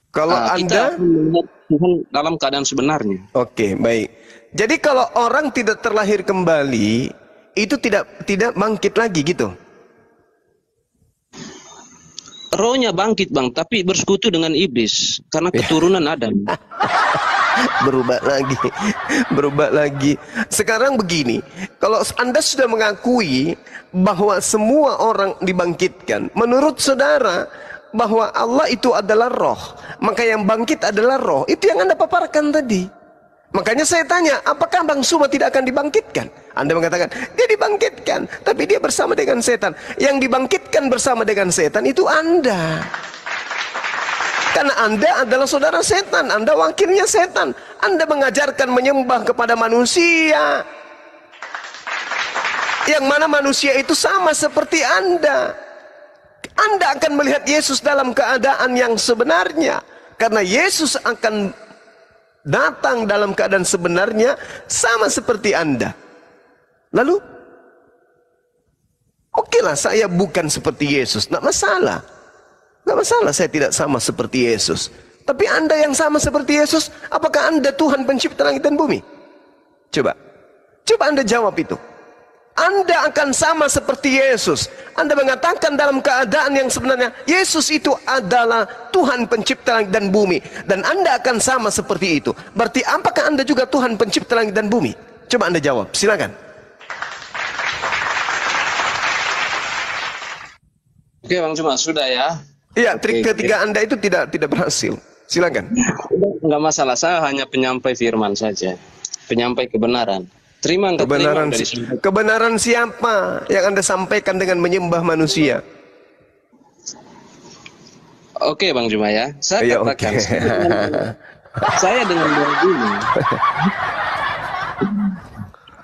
Kalau Anda kita melihat Tuhan dalam keadaan sebenarnya. Oke, baik. Jadi kalau orang tidak terlahir kembali, itu tidak bangkit lagi gitu. Rohnya bangkit, Bang, tapi bersekutu dengan iblis karena keturunan Adam. Berubah lagi, berubah lagi. Sekarang begini, kalau Anda sudah mengakui bahwa semua orang dibangkitkan, menurut saudara bahwa Allah itu adalah roh, maka yang bangkit adalah roh. Itu yang Anda paparkan tadi. Makanya saya tanya, apakah Bang Suma tidak akan dibangkitkan? Anda mengatakan, dia dibangkitkan, tapi dia bersama dengan setan. Yang dibangkitkan bersama dengan setan itu Anda. Karena Anda adalah saudara setan, Anda wakilnya setan. Anda mengajarkan menyembah kepada manusia, yang mana manusia itu sama seperti Anda. Anda akan melihat Yesus dalam keadaan yang sebenarnya, karena Yesus akan datang dalam keadaan sebenarnya sama seperti Anda. Lalu, okelah saya bukan seperti Yesus, tidak masalah. Tidak masalah saya tidak sama seperti Yesus. Tapi Anda yang sama seperti Yesus, apakah Anda Tuhan pencipta langit dan bumi? Coba Anda jawab itu. Anda akan sama seperti Yesus. Anda mengatakan dalam keadaan yang sebenarnya Yesus itu adalah Tuhan pencipta langit dan bumi, dan Anda akan sama seperti itu. Berarti apakah Anda juga Tuhan pencipta langit dan bumi? Coba Anda jawab, silakan. Oke Bang Juma, sudah ya. Iya, trik ketiga Anda itu tidak berhasil. Silakan. Enggak masalah, saya hanya penyampai firman saja. Penyampai kebenaran. Terima enggak Kebenaran, terima dari kebenaran siapa yang Anda sampaikan dengan menyembah manusia? Oke Bang Juma ya. Saya katakan saya dengan Bang Juma.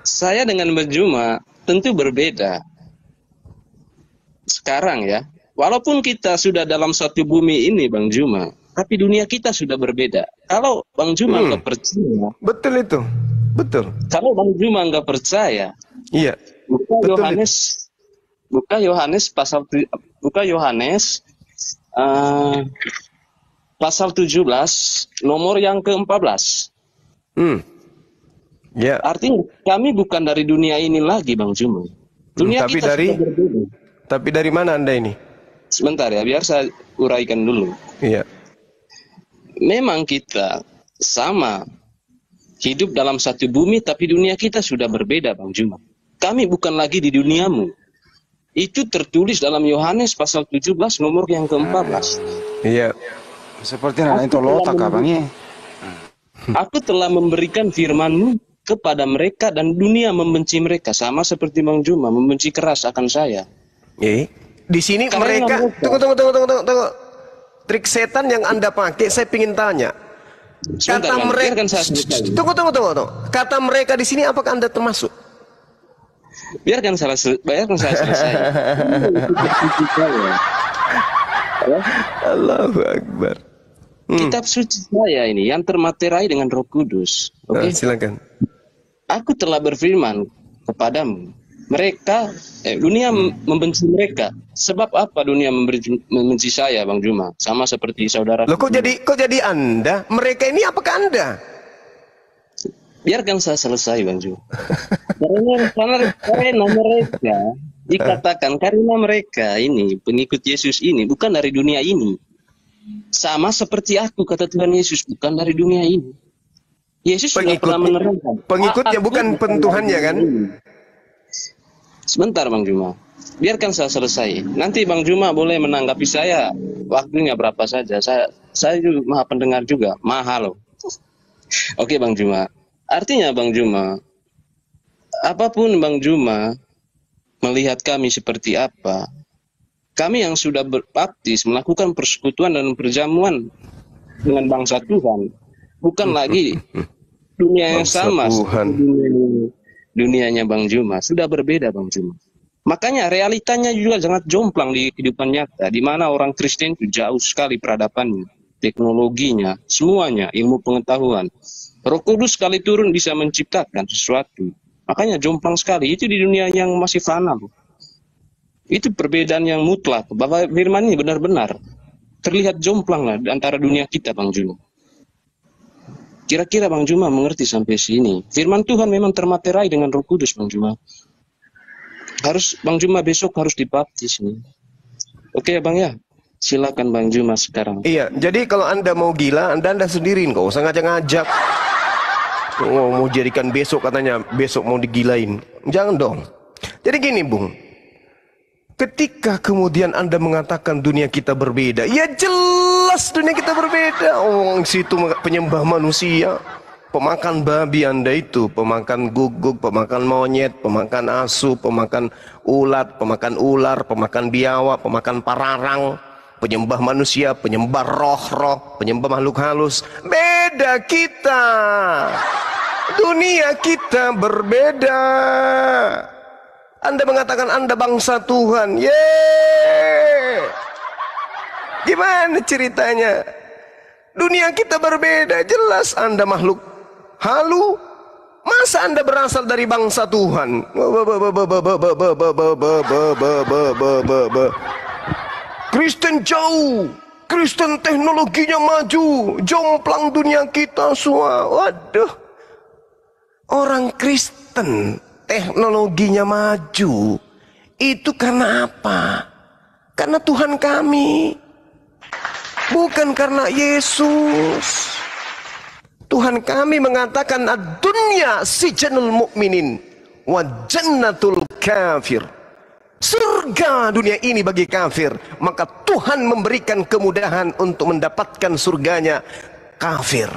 Saya dengan Bang Juma tentu berbeda. Sekarang ya, walaupun kita sudah dalam satu bumi ini Bang Juma, tapi dunia kita sudah berbeda. Kalau Bang Juma nggak percaya, betul itu, betul. Kalau Bang Juma nggak percaya, iya. Buka Yohanes pasal 17 nomor yang ke-14. Ya. Artinya kami bukan dari dunia ini lagi Bang Juma. Dunia tapi kita sudah berbeda. Tapi dari mana Anda ini? Sebentar ya, biar saya uraikan dulu. Iya. Memang kita sama hidup dalam satu bumi, tapi dunia kita sudah berbeda Bang Juma. Kami bukan lagi di duniamu. Itu tertulis dalam Yohanes pasal 17 nomor yang ke-14. Iya. Seperti anak itu lotak abangnya. Aku telah memberikan firman-Mu kepada mereka dan dunia membenci mereka, sama seperti Bang Juma membenci keras akan saya. Di sini mereka tunggu. Trik setan yang Anda pakai, saya ingin tanya. Sebentar, Kata mereka, tunggu. Kata mereka di sini, apakah Anda termasuk? Biarkan saya selesai. Allahu Akbar. Kitab suci saya ini yang termaterai dengan Roh Kudus. Oke. Silakan. Aku telah berfirman kepadamu, dunia membenci mereka. Sebab apa dunia membenci saya, Bang Juma? Sama seperti saudara. Loh, kok jadi Anda? Mereka ini apakah Anda? Biarkan saya selesai, Bang Juma. Karena mereka dikatakan, karena mereka ini pengikut Yesus ini bukan dari dunia ini. Sama seperti aku, kata Tuhan Yesus, bukan dari dunia ini. Yesus sudah pernah menerangkan. Pengikutnya bukan pentuhannya kan? Sebentar Bang Juma, biarkan saya selesai. Nanti Bang Juma boleh menanggapi saya. Waktunya berapa saja. Saya juga maha pendengar juga, mahal. Oke Bang Juma. Artinya Bang Juma, apapun Bang Juma melihat kami seperti apa, kami yang sudah berbaptis melakukan persekutuan dan perjamuan dengan bangsa Tuhan, bukan lagi dunia yang sama. Dunianya Bang Juma sudah berbeda Bang Juma. Makanya realitanya juga sangat jomplang di kehidupan nyata, di mana orang Kristen itu jauh sekali peradabannya, teknologinya, semuanya, ilmu pengetahuan. Roh Kudus sekali turun bisa menciptakan sesuatu. Makanya jomplang sekali itu di dunia yang masih fana. Itu perbedaan yang mutlak, bahwa firman ini benar-benar terlihat jomplang lah antara dunia kita Bang Juma. Kira-kira Bang Juma mengerti sampai sini. Firman Tuhan memang termaterai dengan Roh Kudus Bang Juma. Bang Juma besok harus dibaptis nih. Oke Bang ya. Silakan Bang Juma sekarang. Iya, jadi kalau Anda mau gila, Anda sendiriin, kok usah ngajak-ngajak. Oh, mau jadikan besok katanya, besok mau digilain. Jangan dong. Jadi gini Bung, ketika kemudian Anda mengatakan dunia kita berbeda, ya jelas dunia kita berbeda. Oh, situ penyembah manusia, pemakan babi Anda itu, pemakan guguk, pemakan monyet, pemakan asu, pemakan ulat, pemakan ular, pemakan biawak, pemakan pararang, penyembah manusia, penyembah roh-roh, penyembah makhluk halus. Beda kita. Dunia kita berbeda. Anda mengatakan Anda bangsa Tuhan. Yeay. Gimana ceritanya? Dunia kita berbeda. Jelas Anda makhluk halu. Masa Anda berasal dari bangsa Tuhan? Kristen jauh, Kristen teknologinya maju, jomplang dunia kita semua. Waduh, orang Kristen teknologinya maju, itu karena apa? Karena Tuhan kami, bukan karena Yesus. Tuhan kami mengatakan ad-dunya sijanul mu'minin wa jannatul kafir. Surga dunia ini bagi kafir, maka Tuhan memberikan kemudahan untuk mendapatkan surganya kafir.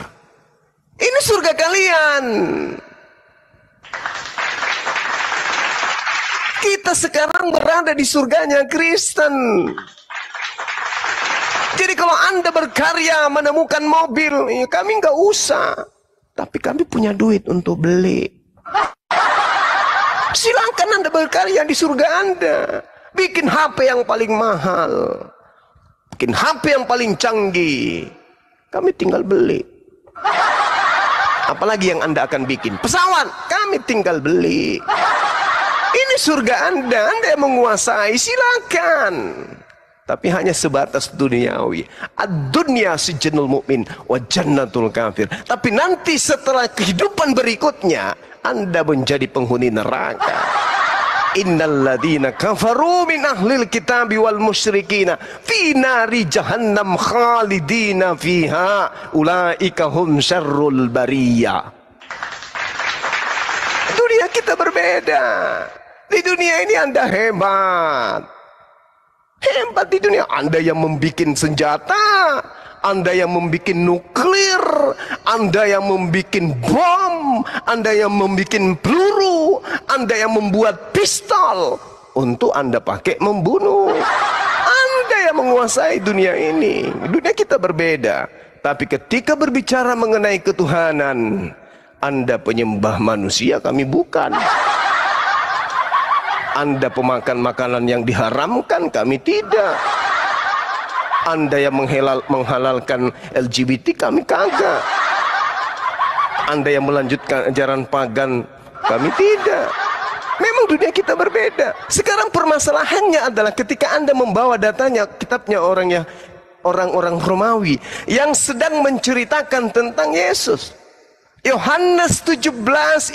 Ini surga kalian. Kita sekarang berada di surganya Kristen. Jadi kalau Anda berkarya menemukan mobil, ya kami nggak usah. Tapi kami punya duit untuk beli. Silakan Anda berkarya di surga Anda. Bikin HP yang paling mahal, bikin HP yang paling canggih, kami tinggal beli. Apalagi yang Anda akan bikin? Pesawat, kami tinggal beli. Ini surga Anda, Anda yang menguasai, silakan. Tapi hanya sebatas duniawi. Ad-dunya sijanul mu'min wa jannatul kafir. Tapi nanti setelah kehidupan berikutnya, Anda menjadi penghuni neraka. Innal ladzina kafaru min ahlil kitabi wal musyrikina fi nari jahannam khalidina fiha ulaika hum syarrul bariyah. Dunia kita berbeda. Di dunia ini Anda hebat. Hebat di dunia. Anda yang membikin senjata, Anda yang membuat nuklir, Anda yang membuat bom, Anda yang membuat peluru, Anda yang membuat pistol untuk Anda pakai membunuh. Anda yang menguasai dunia ini. Dunia kita berbeda. Tapi ketika berbicara mengenai ketuhanan, Anda penyembah manusia, kami bukan. Anda pemakan makanan yang diharamkan, kami tidak. Anda yang menghalalkan LGBT, kami kagak. Anda yang melanjutkan ajaran pagan, kami tidak. Memang dunia kita berbeda. Sekarang permasalahannya adalah ketika Anda membawa datanya, kitabnya orang-orang Romawi yang sedang menceritakan tentang Yesus. Yohanes 17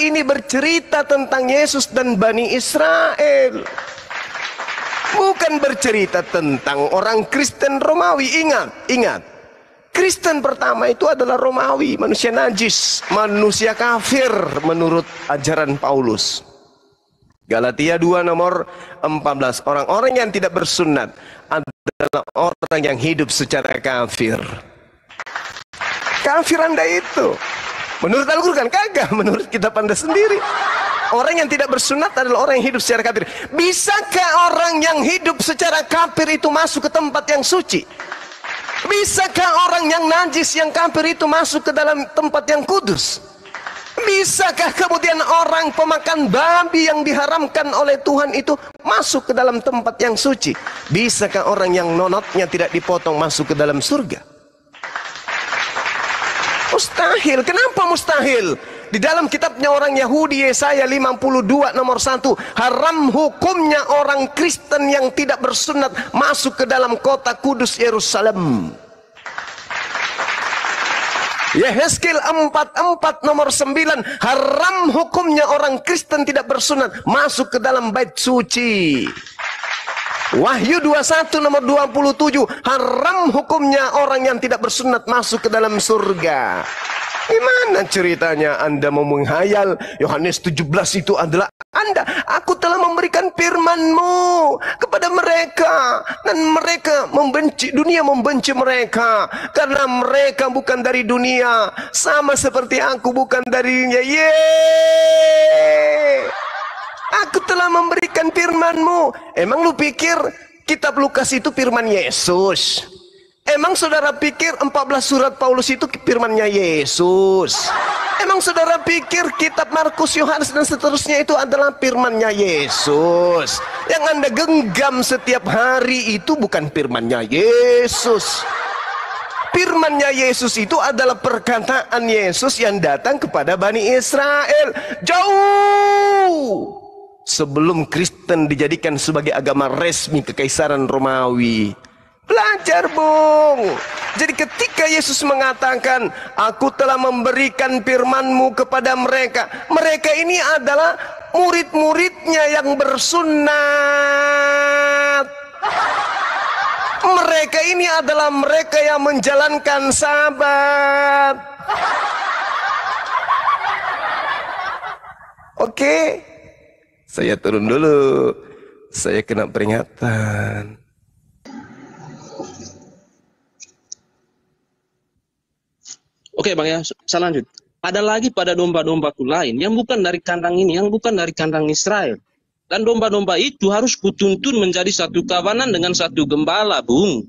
ini bercerita tentang Yesus dan Bani Israel. Bukan bercerita tentang orang Kristen Romawi. Ingat. Kristen pertama itu adalah Romawi, manusia najis, manusia kafir menurut ajaran Paulus. Galatia 2 nomor 14. Orang-orang yang tidak bersunat adalah orang yang hidup secara kafir. Kafir Anda itu menurut Al-Quran, kagak menurut kitab Anda sendiri. Orang yang tidak bersunat adalah orang yang hidup secara kafir. Bisakah orang yang hidup secara kafir itu masuk ke tempat yang suci? Bisakah orang yang najis, yang kafir itu masuk ke dalam tempat yang kudus? Bisakah kemudian orang pemakan babi yang diharamkan oleh Tuhan itu masuk ke dalam tempat yang suci? Bisakah orang yang nonotnya tidak dipotong masuk ke dalam surga? Mustahil. Kenapa mustahil? Di dalam kitabnya orang Yahudi Yesaya 52 nomor 1, haram hukumnya orang Kristen yang tidak bersunat masuk ke dalam kota kudus Yerusalem. Yehezkiel 44 nomor 9, haram hukumnya orang Kristen tidak bersunat masuk ke dalam bait suci. Wahyu 21 nomor 27, haram hukumnya orang yang tidak bersunat masuk ke dalam surga. Gimana ceritanya Anda mau menghayal Yohanes 17 itu adalah Anda? Aku telah memberikan firman-Mu kepada mereka, dan mereka membenci, dunia membenci mereka karena mereka bukan dari dunia, sama seperti aku bukan darinya. Aku telah memberikan firman-Mu. Emang lu pikir kitab Lukas itu firman Yesus? Emang saudara pikir 14 surat Paulus itu firmannya Yesus? Emang saudara pikir kitab Markus, Yohanes dan seterusnya itu adalah firmannya Yesus? Yang Anda genggam setiap hari itu bukan firmannya Yesus. Firmannya Yesus itu adalah perkataan Yesus yang datang kepada Bani Israel jauh sebelum Kristen dijadikan sebagai agama resmi Kekaisaran Romawi. Belajar, Bung. Jadi ketika Yesus mengatakan, aku telah memberikan firman-Mu kepada mereka, mereka ini adalah murid-muridnya yang bersunat. Mereka ini adalah mereka yang menjalankan sabat. Oke, saya turun dulu. Saya kena peringatan. Oke Bang ya, saya lanjut. Ada lagi pada domba-dombaku lain yang bukan dari kandang ini, yang bukan dari kandang Israel. Dan domba-domba itu harus kutuntun menjadi satu kawanan dengan satu gembala, Bung.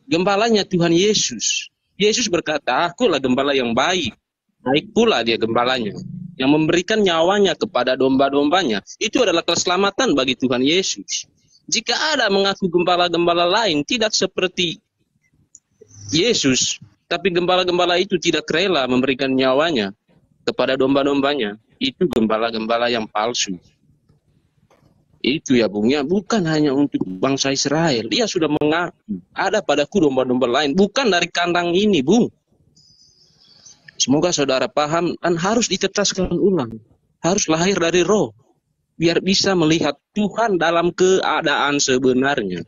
Gembalanya Tuhan Yesus. Yesus berkata, akulah gembala yang baik. Baik pula dia gembalanya. Yang memberikan nyawanya kepada domba-dombanya. Itu adalah keselamatan bagi Tuhan Yesus. Jika ada mengaku gembala-gembala lain tidak seperti Yesus, tapi gembala-gembala itu tidak rela memberikan nyawanya kepada domba-dombanya, itu gembala-gembala yang palsu. Itu ya Bung ya, bukan hanya untuk bangsa Israel. Dia sudah mengaku, ada padaku domba-domba lain, bukan dari kandang ini, Bung. Semoga saudara paham, dan harus ditetaskan ulang. Harus lahir dari roh, biar bisa melihat Tuhan dalam keadaan sebenarnya.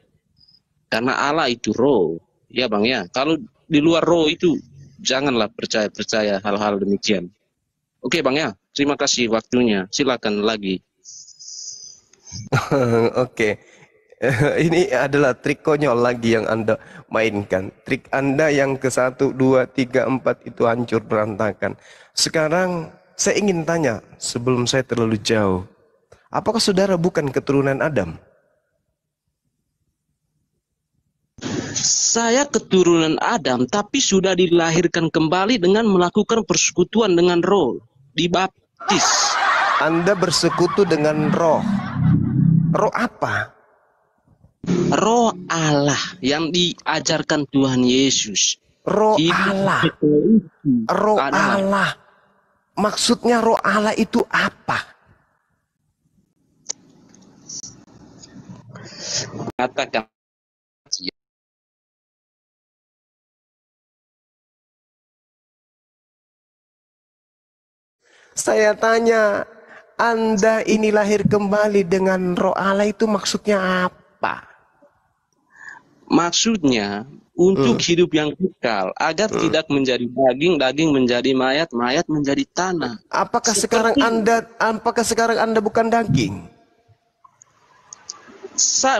Karena Allah itu roh, ya Bang ya. Kalau di luar roh itu janganlah percaya hal-hal demikian. Oke Bang ya, terima kasih waktunya. Silakan lagi. Oke. Ini adalah trik konyol lagi yang Anda mainkan. Trik Anda yang ke 1, 2, 3, 4 itu hancur berantakan. Sekarang saya ingin tanya sebelum saya terlalu jauh. Apakah saudara bukan keturunan Adam? Saya keturunan Adam, tapi sudah dilahirkan kembali dengan melakukan persekutuan dengan roh. Dibaptis. Anda bersekutu dengan roh. Roh apa? Roh Allah yang diajarkan Tuhan Yesus. Roh Allah. Roh Allah. Maksudnya roh Allah itu apa? Katakan. Saya tanya, Anda ini lahir kembali dengan roh Allah itu maksudnya apa? Maksudnya untuk hidup yang kekal, agar tidak menjadi daging, daging menjadi mayat, mayat menjadi tanah. Apakah sekarang Anda bukan daging?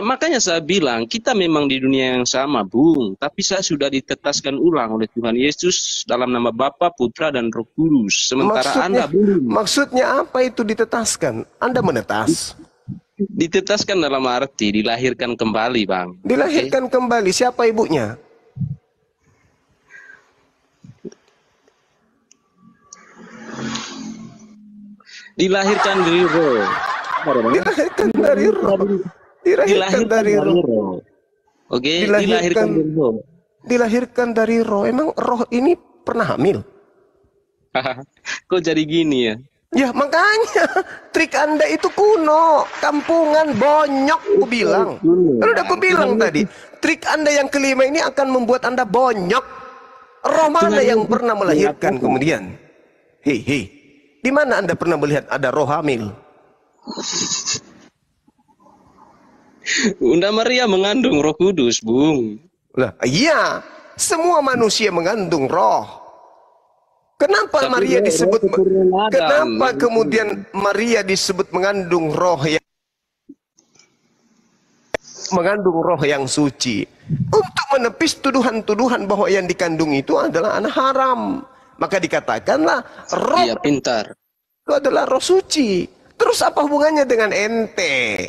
Makanya saya bilang kita memang di dunia yang sama, Bung, tapi saya sudah ditetaskan ulang oleh Tuhan Yesus dalam nama Bapa, Putra dan Roh Kudus. Sementara Anda belum. Maksudnya apa itu ditetaskan? Anda menetas. Ditetaskan dalam arti dilahirkan kembali, Bang. Dilahirkan kembali. Siapa ibunya? Dilahirkan dari roh. Dilahirkan dari roh. Dilahirkan dari roh. Oke, dilahirkan dari roh. Dilahirkan dari roh. Emang roh ini pernah hamil? Kok jadi gini ya? Ya makanya trik Anda itu kuno, kampungan, bonyok aku bilang. Kan udah aku bilang tadi, trik Anda yang kelima ini akan membuat Anda bonyok. Roh mana yang pernah melahirkan kemudian? Hei, di mana Anda pernah melihat ada roh hamil? Bunda Maria mengandung Roh Kudus, Bung. Lah, iya, semua manusia mengandung roh. Kenapa Tapi Maria roh disebut keturunan Adam. kenapa kemudian Maria disebut mengandung roh yang suci? Untuk menepis tuduhan-tuduhan bahwa yang dikandung itu adalah anak haram. Maka dikatakanlah roh Iya, pintar. itu adalah roh suci. Terus apa hubungannya dengan ente?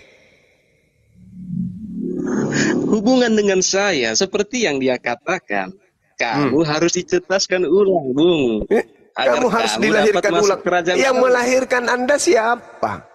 Hubungan dengan saya seperti yang dia katakan. Kamu harus dicetaskan ulang, Bung. Agar Kamu harus dapat dilahirkan masuk ulang. kerajaan Yang Allah. melahirkan Anda siapa?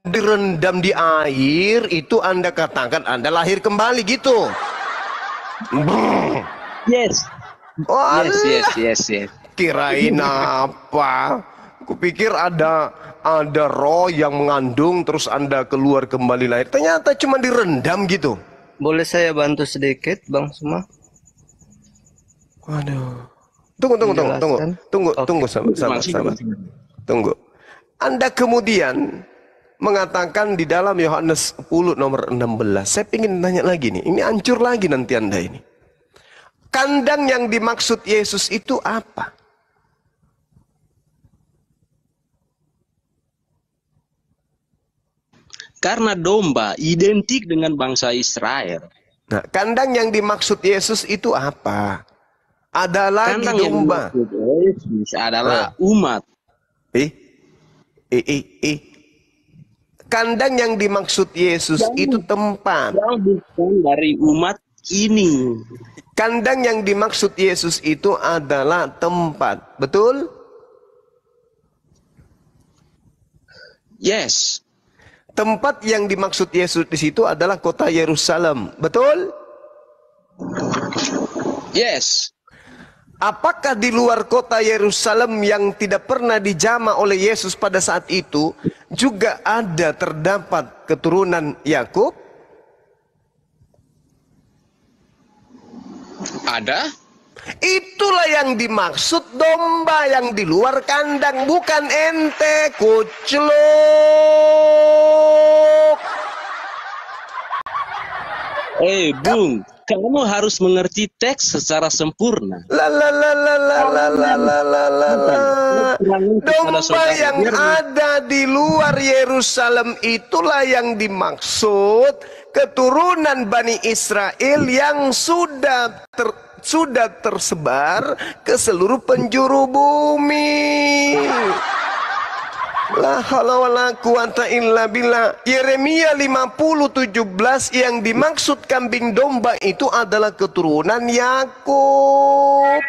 Direndam di air itu Anda katakan Anda lahir kembali gitu. Yes. Oh, Yes. kirain apa? Kupikir ada roh yang mengandung terus Anda keluar kembali lahir. Ternyata cuma direndam gitu. Boleh saya bantu sedikit, Bang Suma? Waduh. Tunggu, sama. Tunggu. Anda kemudian mengatakan di dalam Yohanes 10 nomor 16. Saya ingin tanya lagi nih. Ini hancur lagi nanti Anda ini. Kandang yang dimaksud Yesus itu apa? Karena domba identik dengan bangsa Israel. Nah, kandang yang dimaksud Yesus itu apa? Ada lagi Kandang yang domba. dimaksud Yesus adalah umat. Kandang yang dimaksud Yesus itu tempat. Yang bukan dari umat ini. Kandang yang dimaksud Yesus itu adalah tempat. Betul? Yes. Tempat yang dimaksud Yesus di situ adalah kota Yerusalem. Betul? Yes. Apakah di luar kota Yerusalem yang tidak pernah dijamah oleh Yesus pada saat itu juga ada terdapat keturunan Yakub? Ada? Itulah yang dimaksud domba yang di luar kandang, bukan ente, kucluk. Bung, kamu harus mengerti teks secara sempurna. Domba yang ada di luar Yerusalem itulah yang dimaksud keturunan Bani Israel yang sudah tersebar ke seluruh penjuru bumi. La haula wala quwata illa billah. Yeremia 50:17 yang dimaksud kambing domba itu adalah keturunan Yakub.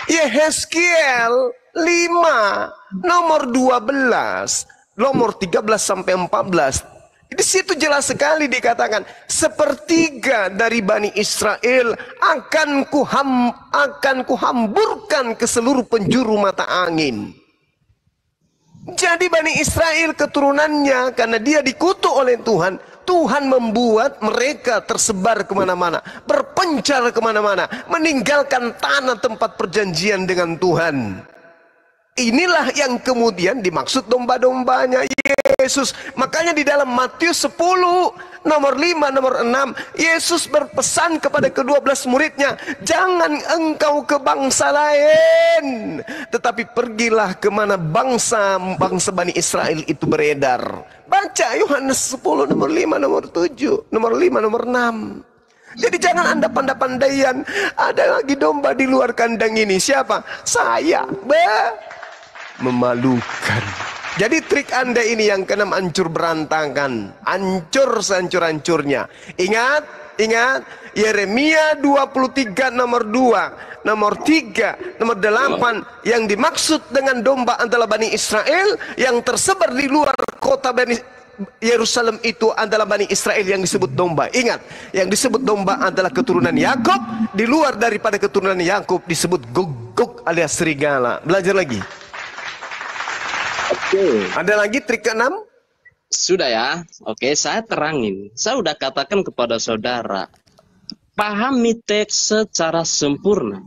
Yehezkiel 5 nomor 12, nomor 13 sampai 14. Di situ jelas sekali dikatakan, sepertiga dari Bani Israel akan kuhamburkan ke seluruh penjuru mata angin. Jadi Bani Israel keturunannya, karena dia dikutuk oleh Tuhan, Tuhan membuat mereka tersebar kemana-mana, berpencar kemana-mana, meninggalkan tanah tempat perjanjian dengan Tuhan. Inilah yang kemudian dimaksud domba-dombanya Yesus. Makanya di dalam Matius 10 nomor 5 nomor 6 Yesus berpesan kepada ke-12 muridnya, jangan engkau ke bangsa lain, tetapi pergilah kemana bangsa Bani Israel itu beredar. Baca Yohanes 10 nomor 5 nomor 7 nomor 5 nomor 6. Jadi jangan Anda pandai-pandaian, ada lagi domba di luar kandang ini. Siapa? Saya. Memalukan. Jadi trik Anda ini yang keenam hancur berantakan, hancur sehancur-hancurnya. Ingat Yeremia 23 nomor 2, nomor 3, nomor 8 yang dimaksud dengan domba adalah Bani Israel yang tersebar di luar kota Yerusalem itu adalah Bani Israel yang disebut domba. Ingat, yang disebut domba adalah keturunan Yakub, di luar daripada keturunan Yakub disebut Gog alias serigala. Belajar lagi. Ada lagi trik ke-6? Sudah ya. Oke, saya terangin. Saya sudah katakan kepada saudara, pahami teks secara sempurna.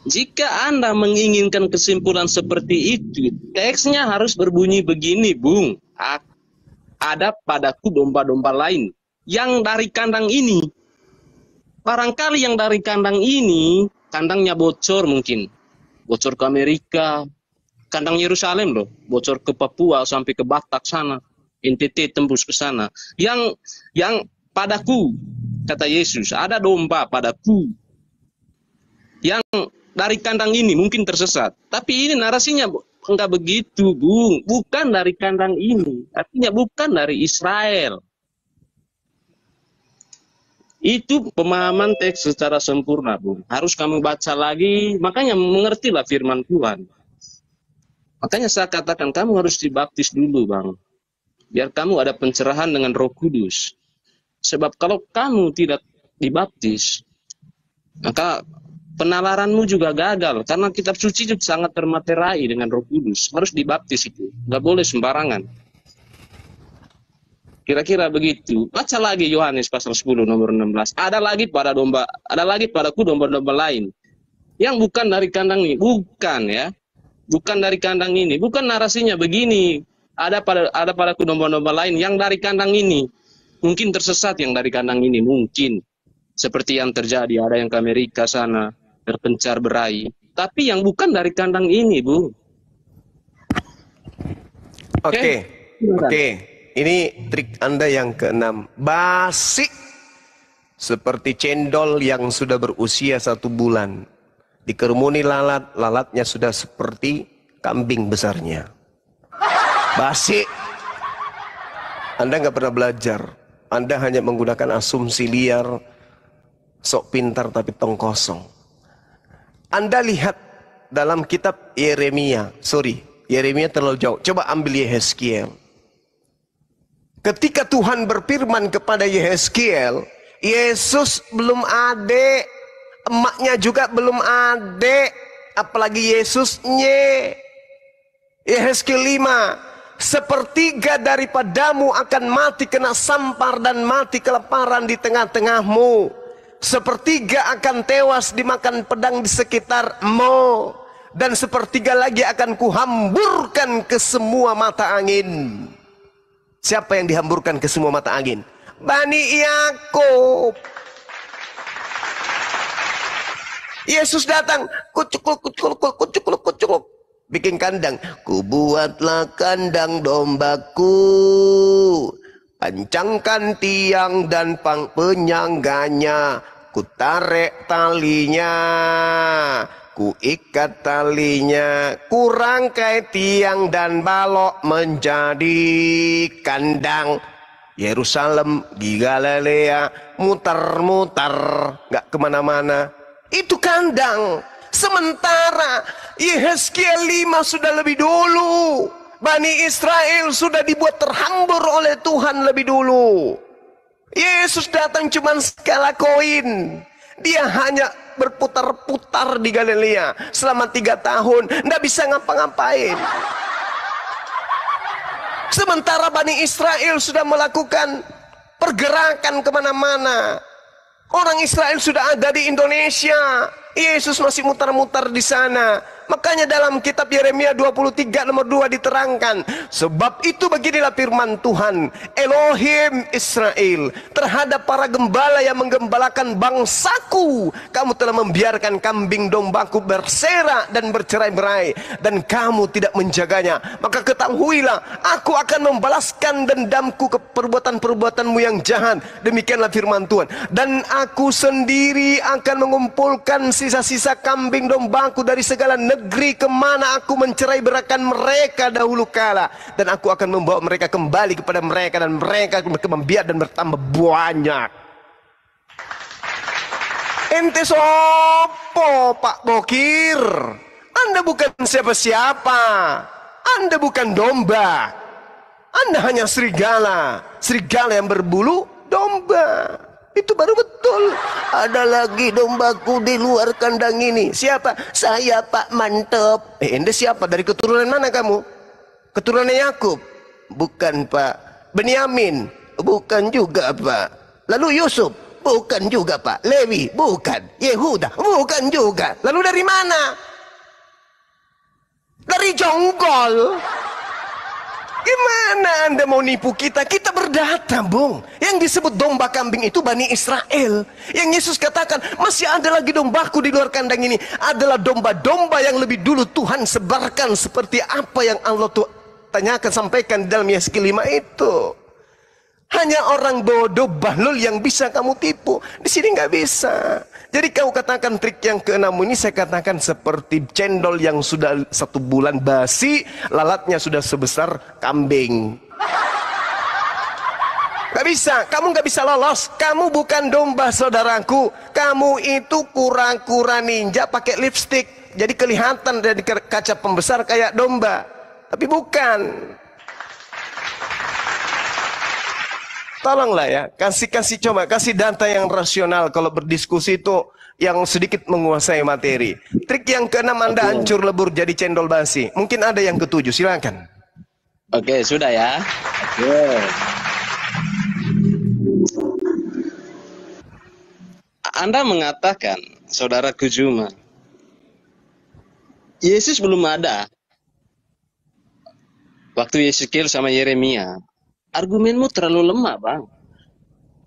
Jika Anda menginginkan kesimpulan seperti itu, teksnya harus berbunyi begini, Bung. Ada padaku domba-domba lain yang dari kandang ini. Barangkali yang dari kandang ini, kandangnya bocor mungkin. Bocor ke Amerika, kandang Yerusalem loh, bocor ke Papua sampai ke Batak sana. NTT tembus ke sana. Yang padaku, kata Yesus, ada domba padaku. Yang dari kandang ini mungkin tersesat. Tapi ini narasinya enggak begitu, Bung. Bukan dari kandang ini. Artinya bukan dari Israel. Itu pemahaman teks secara sempurna, Bung. Harus kamu baca lagi. Makanya mengertilah firman Tuhan. Makanya saya katakan kamu harus dibaptis dulu, Bang. Biar kamu ada pencerahan dengan Roh Kudus. Sebab kalau kamu tidak dibaptis, maka penalaranmu juga gagal, karena kitab suci itu sangat termaterai dengan Roh Kudus. Harus dibaptis itu, nggak boleh sembarangan. Kira-kira begitu. Baca lagi Yohanes pasal 10 nomor 16. Ada lagi padaku domba-domba lain yang bukan dari kandang ini, bukan ya, bukan dari kandang ini, bukan narasinya begini. Ada padaku domba-domba lain yang dari kandang ini, mungkin tersesat yang dari kandang ini, mungkin seperti yang terjadi, ada yang ke Amerika sana terpencar berai, tapi yang bukan dari kandang ini, Bu. Oke. Ini trik Anda yang keenam. Basi seperti cendol yang sudah berusia 1 bulan. Dikerumuni lalat, lalatnya sudah seperti kambing besarnya. Basi. Anda nggak pernah belajar. Anda hanya menggunakan asumsi liar, sok pintar tapi tong kosong. Anda lihat dalam kitab Yeremia. Yeremia terlalu jauh. Coba ambil Yehezkiel. Ketika Tuhan berfirman kepada Yehezkiel, Yesus belum ada, emaknya juga belum ada, apalagi Yesusnya. Yehezkiel 5, sepertiga daripadamu akan mati kena sampar dan mati kelaparan di tengah-tengahmu. Sepertiga akan tewas dimakan pedang di sekitarmu. Dan sepertiga lagi akan kuhamburkan ke semua mata angin. Siapa yang dihamburkan ke semua mata angin? Bani Yakub. Yesus datang, kucukluk, bikin kandang. Kubuatlah kandang dombaku, pancangkan tiang dan penyangganya, kutarik talinya, kuikat talinya, kurangkai tiang dan balok menjadi kandang. Yerusalem di Galilea muter-muter, gak kemana-mana. Itu kandang. Sementara Yehezkiel 5 sudah lebih dulu. Bani Israel sudah dibuat terhambur oleh Tuhan lebih dulu. Yesus datang cuma skala koin. Dia hanya berputar-putar di Galilea selama 3 tahun, nggak bisa ngapa-ngapain. Sementara Bani Israel sudah melakukan pergerakan kemana-mana. Orang Israel sudah ada di Indonesia, Yesus masih mutar-mutar di sana. Makanya dalam kitab Yeremia 23 nomor 2 diterangkan, sebab itu beginilah firman Tuhan Elohim Israel terhadap para gembala yang menggembalakan bangsaku, kamu telah membiarkan kambing dombaku berserak dan bercerai-berai, dan kamu tidak menjaganya. Maka ketahuilah, aku akan membalaskan dendamku ke perbuatan-perbuatanmu yang jahat. Demikianlah firman Tuhan. Dan aku sendiri akan mengumpulkan sisa-sisa kambing dombaku dari segala negeri kemana aku mencerai berakan mereka dahulu kala, dan aku akan membawa mereka kembali kepada mereka, dan mereka membiak dan bertambah banyak. Ente sopo Pak Bokir? Anda bukan siapa-siapa. Anda bukan domba. Anda hanya serigala. Serigala yang berbulu domba. Itu baru betul. Ada lagi dombaku di luar kandang ini. Siapa? Saya Pak Mantep. Ente siapa? Dari keturunan mana kamu? Keturunan Yakub? Bukan Pak. Benyamin? Bukan juga Pak. Lalu Yusuf? Bukan juga Pak. Lewi? Bukan. Yehuda? Bukan juga. Lalu dari mana? Dari jonggol. Gimana Anda mau nipu kita? Kita berdata, Bung. Yang disebut domba kambing itu Bani Israel. Yang Yesus katakan, masih ada lagi dombaku di luar kandang ini. Adalah domba-domba yang lebih dulu Tuhan sebarkan. Seperti apa yang Allah tanyakan, sampaikan di dalam Yesaya 5 itu. Hanya orang bodoh bahlul yang bisa kamu tipu. Di sini nggak bisa. Jadi kau katakan trik yang keenam ini, saya katakan seperti cendol yang sudah 1 bulan basi, lalatnya sudah sebesar kambing. Gak bisa, kamu gak bisa lolos. Kamu bukan domba, saudaraku. Kamu itu kura-kura ninja pakai lipstick. Jadi kelihatan dari kaca pembesar kayak domba. Tapi bukan. Tolonglah ya, kasih data yang rasional kalau berdiskusi itu yang sedikit menguasai materi. Trik yang keenam Anda hancur lebur jadi cendol basi. Mungkin ada yang ketujuh, silakan. Oke, sudah ya. Oke. Anda mengatakan, saudara Kujuma, Yesus belum ada waktu Yeskiel sama Yeremia. Argumenmu terlalu lemah, Bang.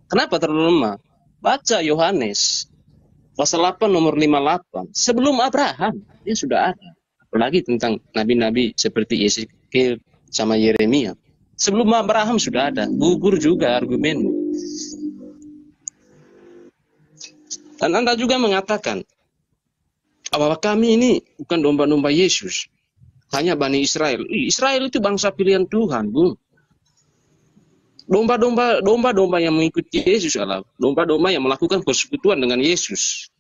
Kenapa terlalu lemah? Baca Yohanes pasal 8 nomor 58. Sebelum Abraham, dia sudah ada. Apalagi tentang nabi-nabi seperti Yeskiel sama Yeremia. Sebelum Abraham sudah ada. Gugur juga argumenmu. Dan Anda juga mengatakan bahwa kami ini bukan domba-domba Yesus. Hanya Bani Israel. Israel itu bangsa pilihan Tuhan, Bung. Domba-domba yang mengikuti Yesus adalah domba-domba yang melakukan persekutuan dengan Yesus.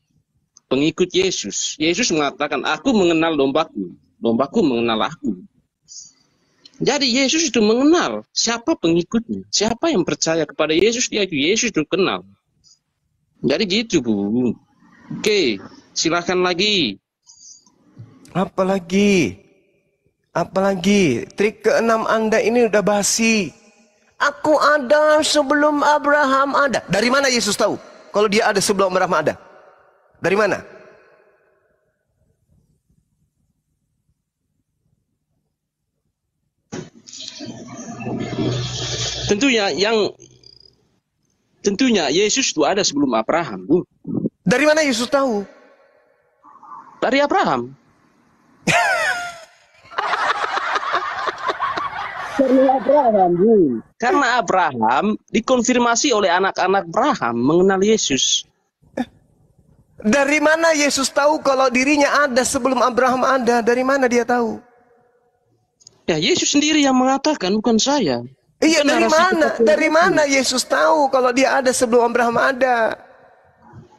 Pengikut Yesus. Yesus mengatakan, aku mengenal dombaku. Dombaku mengenal aku. Jadi Yesus itu mengenal siapa pengikutnya. Siapa yang percaya kepada Yesus, dia itu Yesus itu kenal. Jadi gitu, Bu. Oke, silakan lagi. Apalagi? Trik keenam Anda ini udah basi. Aku ada sebelum Abraham ada. Dari mana Yesus tahu kalau dia ada sebelum Abraham ada? Dari mana? Tentunya Yesus itu ada sebelum Abraham, Bu. Dari mana Yesus tahu? Dari Abraham. Karena Abraham dikonfirmasi oleh anak-anak Abraham mengenal Yesus. Dari mana Yesus tahu kalau dirinya ada sebelum Abraham ada? Dari mana dia tahu? Ya, Yesus sendiri yang mengatakan, bukan saya. Iya, dari mana? Dari mana Yesus tahu kalau dia ada sebelum Abraham ada?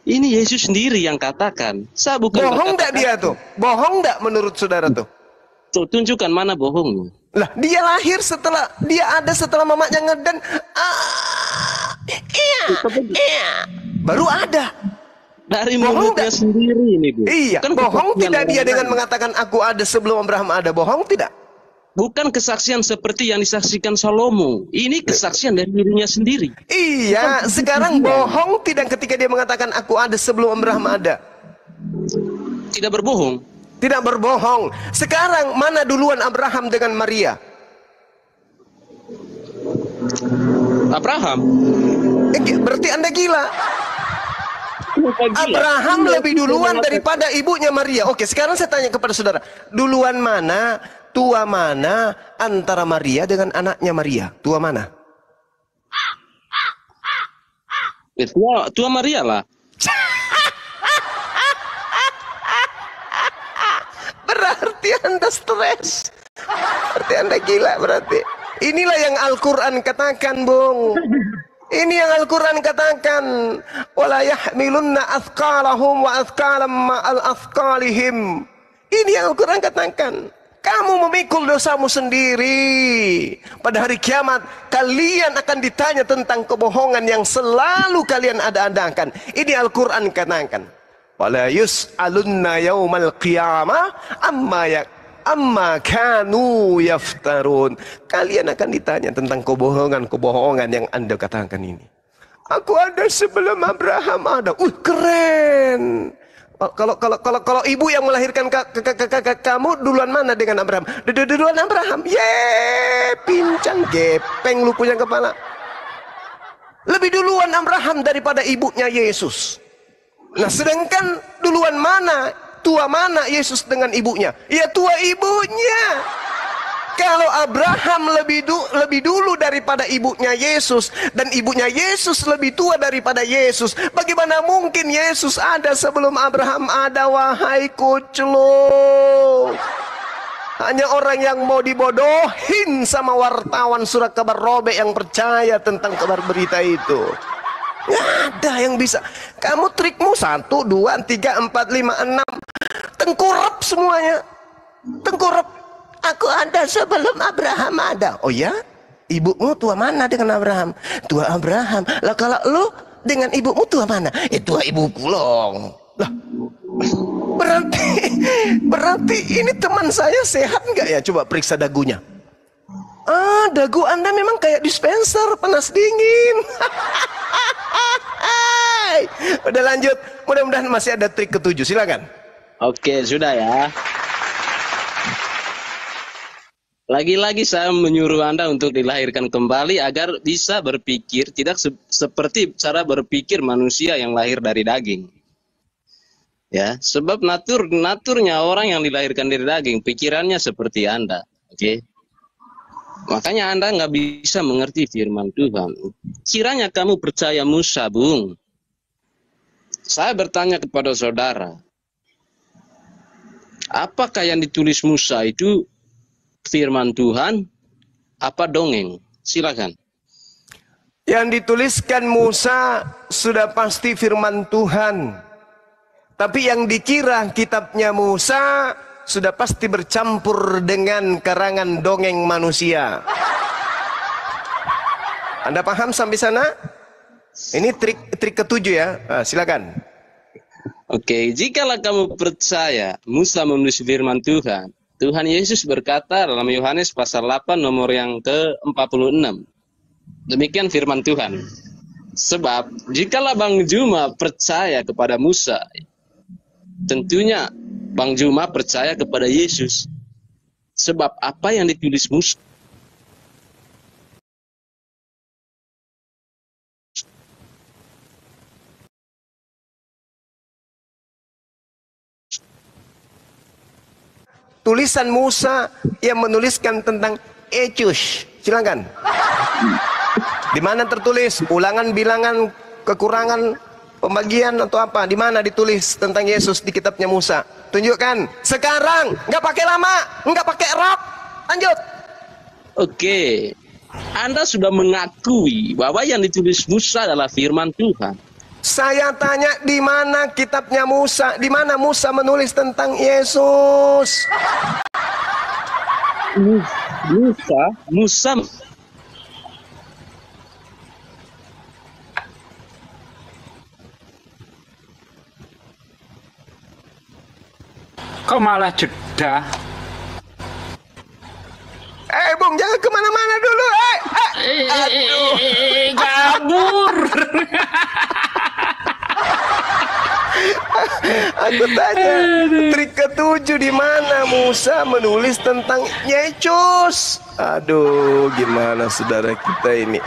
Ini Yesus sendiri yang katakan. Saya bukan. Bohong enggak dia tuh? Bohong enggak menurut saudara tuh? Tunjukkan mana bohongnya. Lah, dia lahir setelah dia ada setelah mamanya ngeden. Iya. Baru ada. Dari mulutnya sendiri ini, Bu. Iya, kan bohong tidak dia dengan mengatakan aku ada sebelum Abraham ada. Bohong tidak? Bukan kesaksian seperti yang disaksikan Salomo. Ini kesaksian dari dirinya sendiri. Iya, sekarang bohong tidak ketika dia mengatakan aku ada sebelum Abraham ada. Tidak berbohong. Tidak berbohong. Sekarang mana duluan Abraham dengan Maria? Abraham. Berarti Anda gila. Abraham lebih duluan daripada ibunya Maria. Oke, sekarang saya tanya kepada saudara. Duluan mana, tua mana antara Maria dengan anaknya Maria? Tua mana? Tua Maria lah. Berarti Anda stres. Berarti Anda gila berarti. Inilah yang Al-Quran katakan, Bung. Ini yang Al-Quran katakan. Wala yahmilunna athqalahum wa athqalam ma'al athqalihim. Ini yang Al-Quran katakan. Kamu memikul dosamu sendiri. Pada hari kiamat, kalian akan ditanya tentang kebohongan yang selalu kalian ada-adakan. Ini Al-Quran katakan. Wala yus'alunna yawmal qiyamah amma kanu yaftarun. Kalian akan ditanya tentang kebohongan-kebohongan yang Anda katakan ini. Aku ada sebelum Abraham ada. Keren. Kalau ibu yang melahirkan kamu duluan mana dengan Abraham? Duluan Abraham. Pincang gepeng lu punya kepala. Lebih duluan Abraham daripada ibunya Yesus. Nah, sedangkan duluan mana? Tua mana Yesus dengan ibunya? Ya tua ibunya. Kalau Abraham lebih dulu daripada ibunya Yesus, dan ibunya Yesus lebih tua daripada Yesus, bagaimana mungkin Yesus ada sebelum Abraham ada, wahai kucluk? Hanya orang yang mau dibodohin sama wartawan surat kabar robek yang percaya tentang kabar berita itu. Nggak ada yang bisa. Kamu trikmu 1, 2, 3, 4, 5, 6, tengkurap semuanya. Tengkurap. Aku ada sebelum Abraham ada. Oh ya? Ibumu tua mana dengan Abraham? Tua Abraham. Lah kalau lu dengan ibumu tua mana? Tua ibu kulong. Lah, berarti ini teman saya sehat nggak ya? Coba periksa dagunya. Dagu Anda memang kayak dispenser panas dingin. Udah lanjut. Mudah-mudahan masih ada trik ke-7. Silakan. Oke, sudah ya. Lagi-lagi saya menyuruh Anda untuk dilahirkan kembali agar bisa berpikir tidak seperti cara berpikir manusia yang lahir dari daging. Ya, sebab naturnya orang yang dilahirkan dari daging, pikirannya seperti Anda. Oke. Makanya Anda nggak bisa mengerti firman Tuhan. Kiranya kamu percaya Musa, Bung. Saya bertanya kepada saudara, apakah yang ditulis Musa itu firman Tuhan apa dongeng? Silakan. Yang dituliskan Musa sudah pasti firman Tuhan. Tapi yang dikira kitabnya Musa sudah pasti bercampur dengan karangan dongeng manusia. Anda paham sampai sana? Ini trik ke-7 ya. Silakan. Oke, jikalau kamu percaya Musa menulis firman Tuhan, Tuhan Yesus berkata dalam Yohanes pasal 8 nomor yang ke-46. Demikian firman Tuhan. Sebab jikalau Bang Juma percaya kepada Musa, tentunya Bang Juma percaya kepada Yesus. Sebab apa yang ditulis Musa tulisan Musa yang menuliskan tentang Yesus. Silakan. Di mana tertulis? Ulangan, bilangan, kekurangan, pembagian atau apa? Di mana ditulis tentang Yesus di kitabnya Musa? Tunjukkan. Sekarang, nggak pakai lama, nggak pakai rap. Lanjut. Oke, Anda sudah mengakui bahwa yang ditulis Musa adalah firman Tuhan. Saya tanya di mana kitabnya Musa? Di mana Musa menulis tentang Yesus? Musa. Kok malah jeda? Bung, jangan kemana-mana dulu. Aduh. Kabur. Aku tanya, trik ke-7 di mana Musa menulis tentang Yesus? Aduh, gimana saudara kita ini?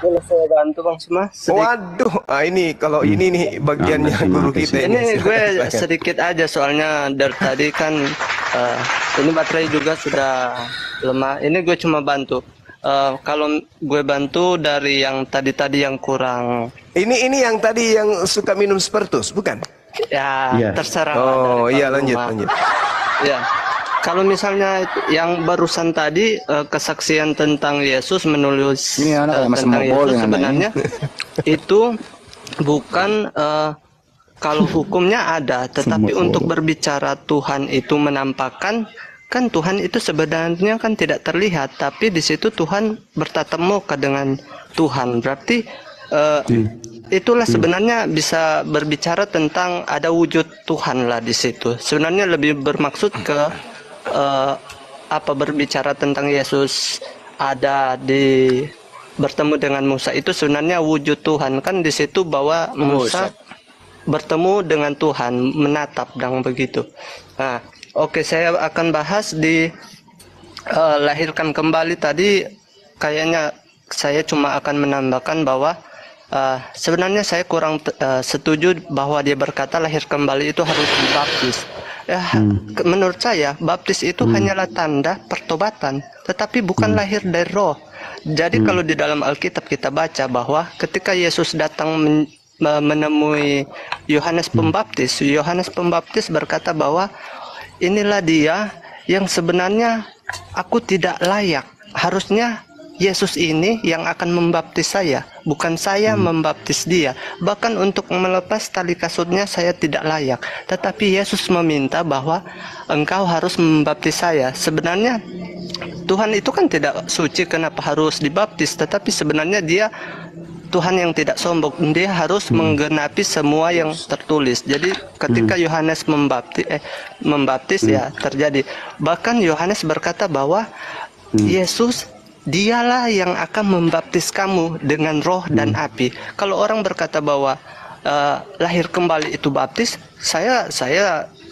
Boleh saya bantu Bang Suma? Waduh, ini kalau ini nih bagiannya guru kita ini gue sedikit aja soalnya dari tadi kan ini baterai juga sudah lemah. Ini gue cuma bantu. Kalau gue bantu dari yang tadi yang kurang. Ini yang tadi yang suka minum Spertus, bukan? Ya, terserah. Oh iya, lanjut. Ya. Kalau misalnya yang barusan tadi kesaksian tentang Yesus menulis tentang Yesus sebenarnya itu bukan kalau hukumnya ada, tetapi untuk berbicara Tuhan itu menampakkan kan Tuhan itu sebenarnya kan tidak terlihat, tapi di situ Tuhan bertatap muka dengan Tuhan. Berarti itulah sebenarnya bisa berbicara tentang ada wujud Tuhan lah di situ. Sebenarnya lebih bermaksud ke berbicara tentang Yesus ada di bertemu dengan Musa itu sebenarnya wujud Tuhan, kan di situ bahwa Musa bertemu dengan Tuhan, menatap dan begitu. Nah, oke, saya akan bahas di lahirkan kembali tadi. Kayaknya saya cuma akan menambahkan bahwa sebenarnya saya kurang setuju bahwa dia berkata lahir kembali itu harus dibaptis. Menurut saya baptis itu hanyalah tanda pertobatan, tetapi bukan lahir dari roh. Jadi kalau di dalam Alkitab kita baca bahwa ketika Yesus datang menemui Yohanes Pembaptis, Yohanes Pembaptis berkata bahwa inilah dia yang sebenarnya aku tidak layak. Harusnya Yesus ini yang akan membaptis saya, bukan saya membaptis dia. Bahkan untuk melepas tali kasutnya saya tidak layak. Tetapi Yesus meminta bahwa engkau harus membaptis saya. Sebenarnya Tuhan itu kan tidak suci, kenapa harus dibaptis? Tetapi sebenarnya dia Tuhan yang tidak sombong, dia harus menggenapi semua yang tertulis. Jadi ketika Yohanes membaptis ya terjadi. Bahkan Yohanes berkata bahwa Yesus dialah yang akan membaptis kamu dengan roh dan api. Kalau orang berkata bahwa lahir kembali itu baptis, saya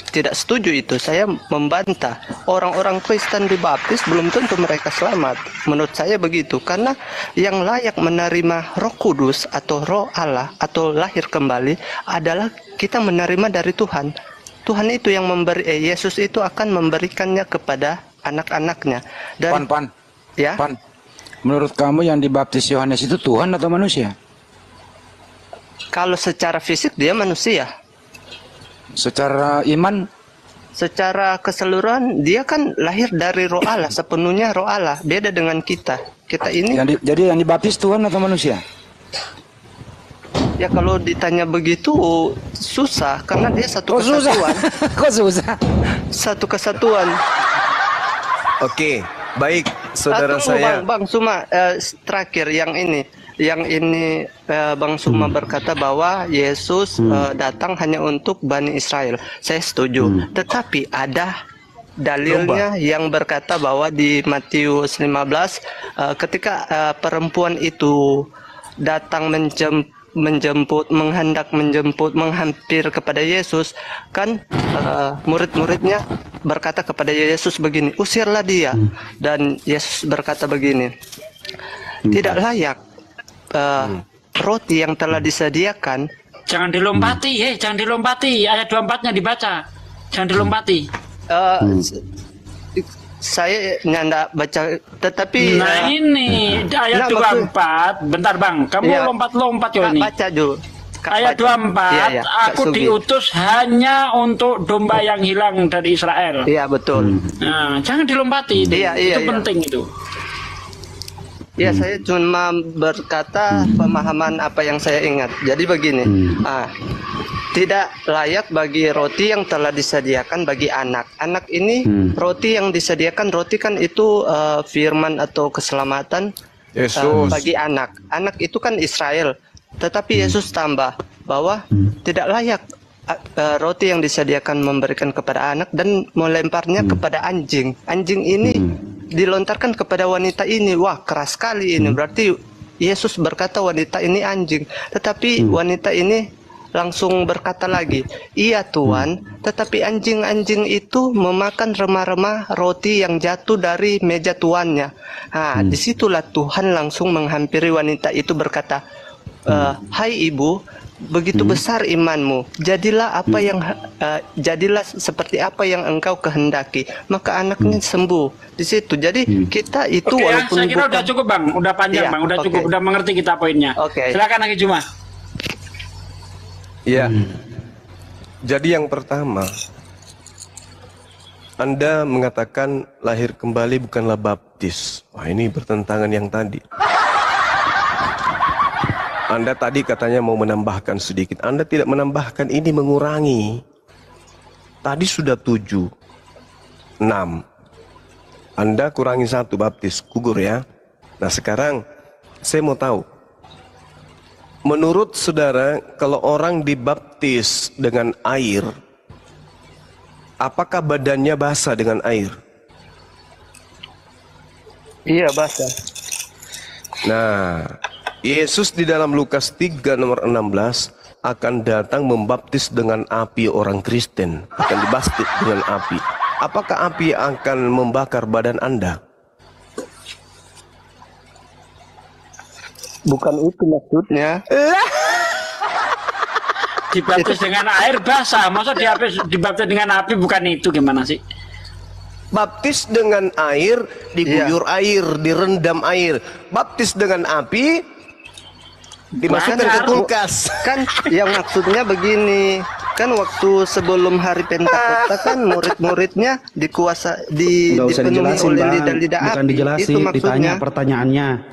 tidak setuju itu. Saya membantah. Orang-orang Kristen dibaptis belum tentu mereka selamat. Menurut saya begitu. Karena yang layak menerima Roh Kudus atau Roh Allah atau lahir kembali adalah kita menerima dari Tuhan. Tuhan itu yang memberi, Yesus itu akan memberikannya kepada anak-anaknya. Dan ya. Pan, menurut kamu yang dibaptis Yohanes itu Tuhan atau manusia? Kalau secara fisik dia manusia. Secara iman? Secara keseluruhan dia kan lahir dari Roh Allah, sepenuhnya Roh Allah. Beda dengan kita. Kita ini. Jadi yang dibaptis Tuhan atau manusia? Ya kalau ditanya begitu susah karena dia satu kesatuan. Kok susah? Satu kesatuan. Oke, baik saudara saya. Bang Suma, terakhir yang ini Bang Suma berkata bahwa Yesus datang hanya untuk Bani Israel. Saya setuju. Tetapi ada dalilnya yang berkata bahwa di Matius 15 ketika perempuan itu datang menghampir kepada Yesus, kan murid-muridnya berkata kepada Yesus begini, usirlah dia. Dan Yesus berkata begini, tidak layak roti yang telah disediakan. Jangan dilompati, jangan dilompati. Ayat 24-nya dibaca. Jangan dilompati. Saya nyanda baca, tetapi ini ayat 24. Bentar Bang, kamu lompat-lompat ya ini. Baca dulu. Ayat 24, aku diutus hanya untuk domba yang hilang dari Israel. Iya betul. Nah, jangan dilompati. Itu penting itu. Ya, saya cuma berkata pemahaman apa yang saya ingat. Jadi begini, tidak layak bagi roti yang telah disediakan bagi anak. Anak ini roti yang disediakan, roti kan itu firman atau keselamatan bagi anak. Anak itu kan Israel. Tetapi Yesus tambah bahwa tidak layak roti yang disediakan memberikan kepada anak dan melemparnya kepada anjing. Anjing ini dilontarkan kepada wanita ini. Wah, keras sekali ini. Berarti Yesus berkata wanita ini anjing. Tetapi wanita ini langsung berkata lagi, iya Tuhan, tetapi anjing-anjing itu memakan remah-remah roti yang jatuh dari meja tuannya. Nah, disitulah Tuhan langsung menghampiri wanita itu berkata, hai ibu, begitu besar imanmu, jadilah jadilah seperti apa yang engkau kehendaki, maka anaknya sembuh. Di situ. Jadi kita itu walaupun saya kira udah cukup Bang, udah panjang Bang, udah cukup, udah mengerti kita poinnya. Silakan lagi Juma. Ya. Jadi yang pertama, Anda mengatakan lahir kembali bukanlah baptis. Wah, ini bertentangan yang tadi. Anda tadi katanya mau menambahkan sedikit. Anda tidak menambahkan, ini mengurangi. Tadi sudah 7, 6. Anda kurangi 1 baptis, gugur ya. Nah sekarang saya mau tahu. Menurut saudara, kalau orang dibaptis dengan air, apakah badannya basah dengan air? Iya, basah. Nah, Yesus di dalam Lukas 3 nomor 16 akan datang membaptis dengan api orang Kristen. Akan dibaptis dengan api. Apakah api akan membakar badan Anda? Bukan itu maksudnya. Dibaptis dengan air basah, masa dibaptis dengan api, bukan itu, gimana sih? Baptis dengan air, diguyur air, direndam air. Baptis dengan api, dimasukkan ke kulkas. Kan yang maksudnya begini, kan waktu sebelum hari Pentakosta kan murid-muridnya dipenuhi oleh lidah-lidah api. Bukan dijelasin, itu maksudnya.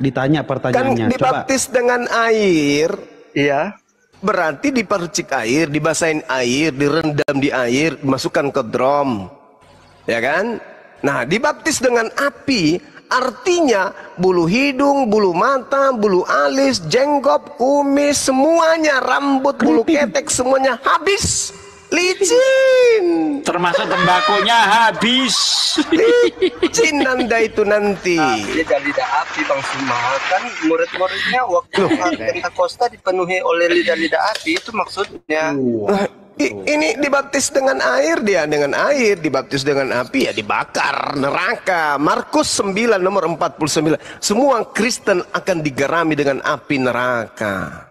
ditanya pertanyaannya. Kan dibaptis dengan air. Iya. Berarti dipercik air, dibasahin air, direndam di air, dimasukkan ke drum. Ya kan? Nah, dibaptis dengan api artinya bulu hidung, bulu mata, bulu alis, jenggot, kumis, semuanya, rambut, bulu ketek, semuanya habis. Licin. Termasuk tembakunya habis. Licin Anda itu nanti. Lidah-lidah api Bang Suma, kan murid-muridnya waktu hari Pentakosta dipenuhi oleh lidah-lidah api, itu maksudnya. Ini dibaptis dengan air, dia dengan air, dibaptis dengan api, ya dibakar neraka. Markus 9 nomor 49. Semua Kristen akan digerami dengan api neraka.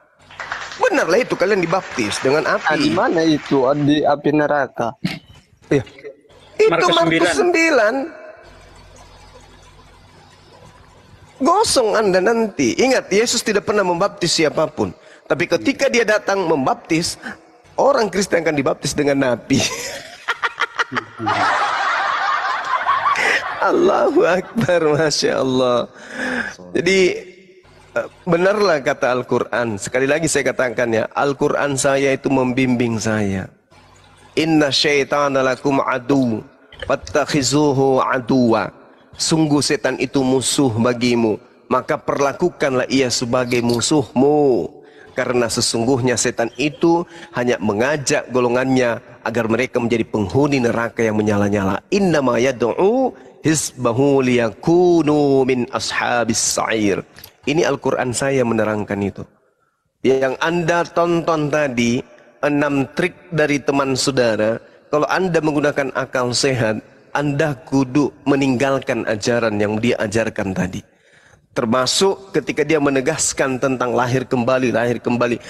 Benarlah itu, kalian dibaptis dengan api. Di mana itu di api neraka? Ya. Itu Markus 9. Gosong Anda nanti. Ingat, Yesus tidak pernah membaptis siapapun. Tapi ketika dia datang membaptis, orang Kristen akan dibaptis dengan api. Allahu Akbar, Masya Allah. Jadi benarlah kata Al-Quran. Sekali lagi saya katakan ya, Al-Quran saya itu membimbing saya. Inna syaitana lakum adu, fattakhizuhu aduwa. Sungguh setan itu musuh bagimu, maka perlakukanlah ia sebagai musuhmu. Karena sesungguhnya setan itu hanya mengajak golongannya agar mereka menjadi penghuni neraka yang menyala-nyala. Innama yad'u hizbahu liyakunu min ashabis sa'ir. Ini Al-Quran saya menerangkan itu. Yang Anda tonton tadi, 6 trik dari teman saudara. Kalau Anda menggunakan akal sehat, Anda kudu meninggalkan ajaran yang dia ajarkan tadi. Termasuk ketika dia menegaskan tentang lahir kembali.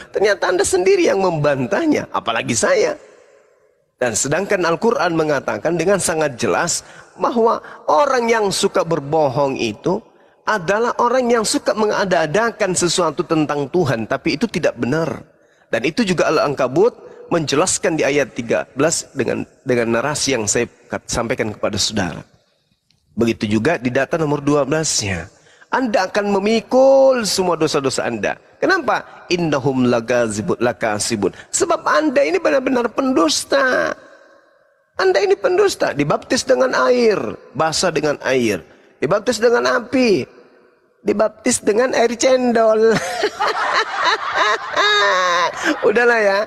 Ternyata Anda sendiri yang membantahnya, apalagi saya. Dan sedangkan Al-Quran mengatakan dengan sangat jelas bahwa orang yang suka berbohong itu adalah orang yang suka mengada-adakan sesuatu tentang Tuhan, tapi itu tidak benar. Dan itu juga Al-Ankabut menjelaskan di ayat 13 dengan narasi yang saya sampaikan kepada saudara. Begitu juga di data nomor 12-nya. Anda akan memikul semua dosa-dosa Anda. Kenapa? Innahum lakasibun. Sebab Anda ini benar-benar pendusta. Anda ini pendusta. Dibaptis dengan air, basah dengan air. Dibaptis dengan api, dibaptis dengan air cendol. Udahlah ya.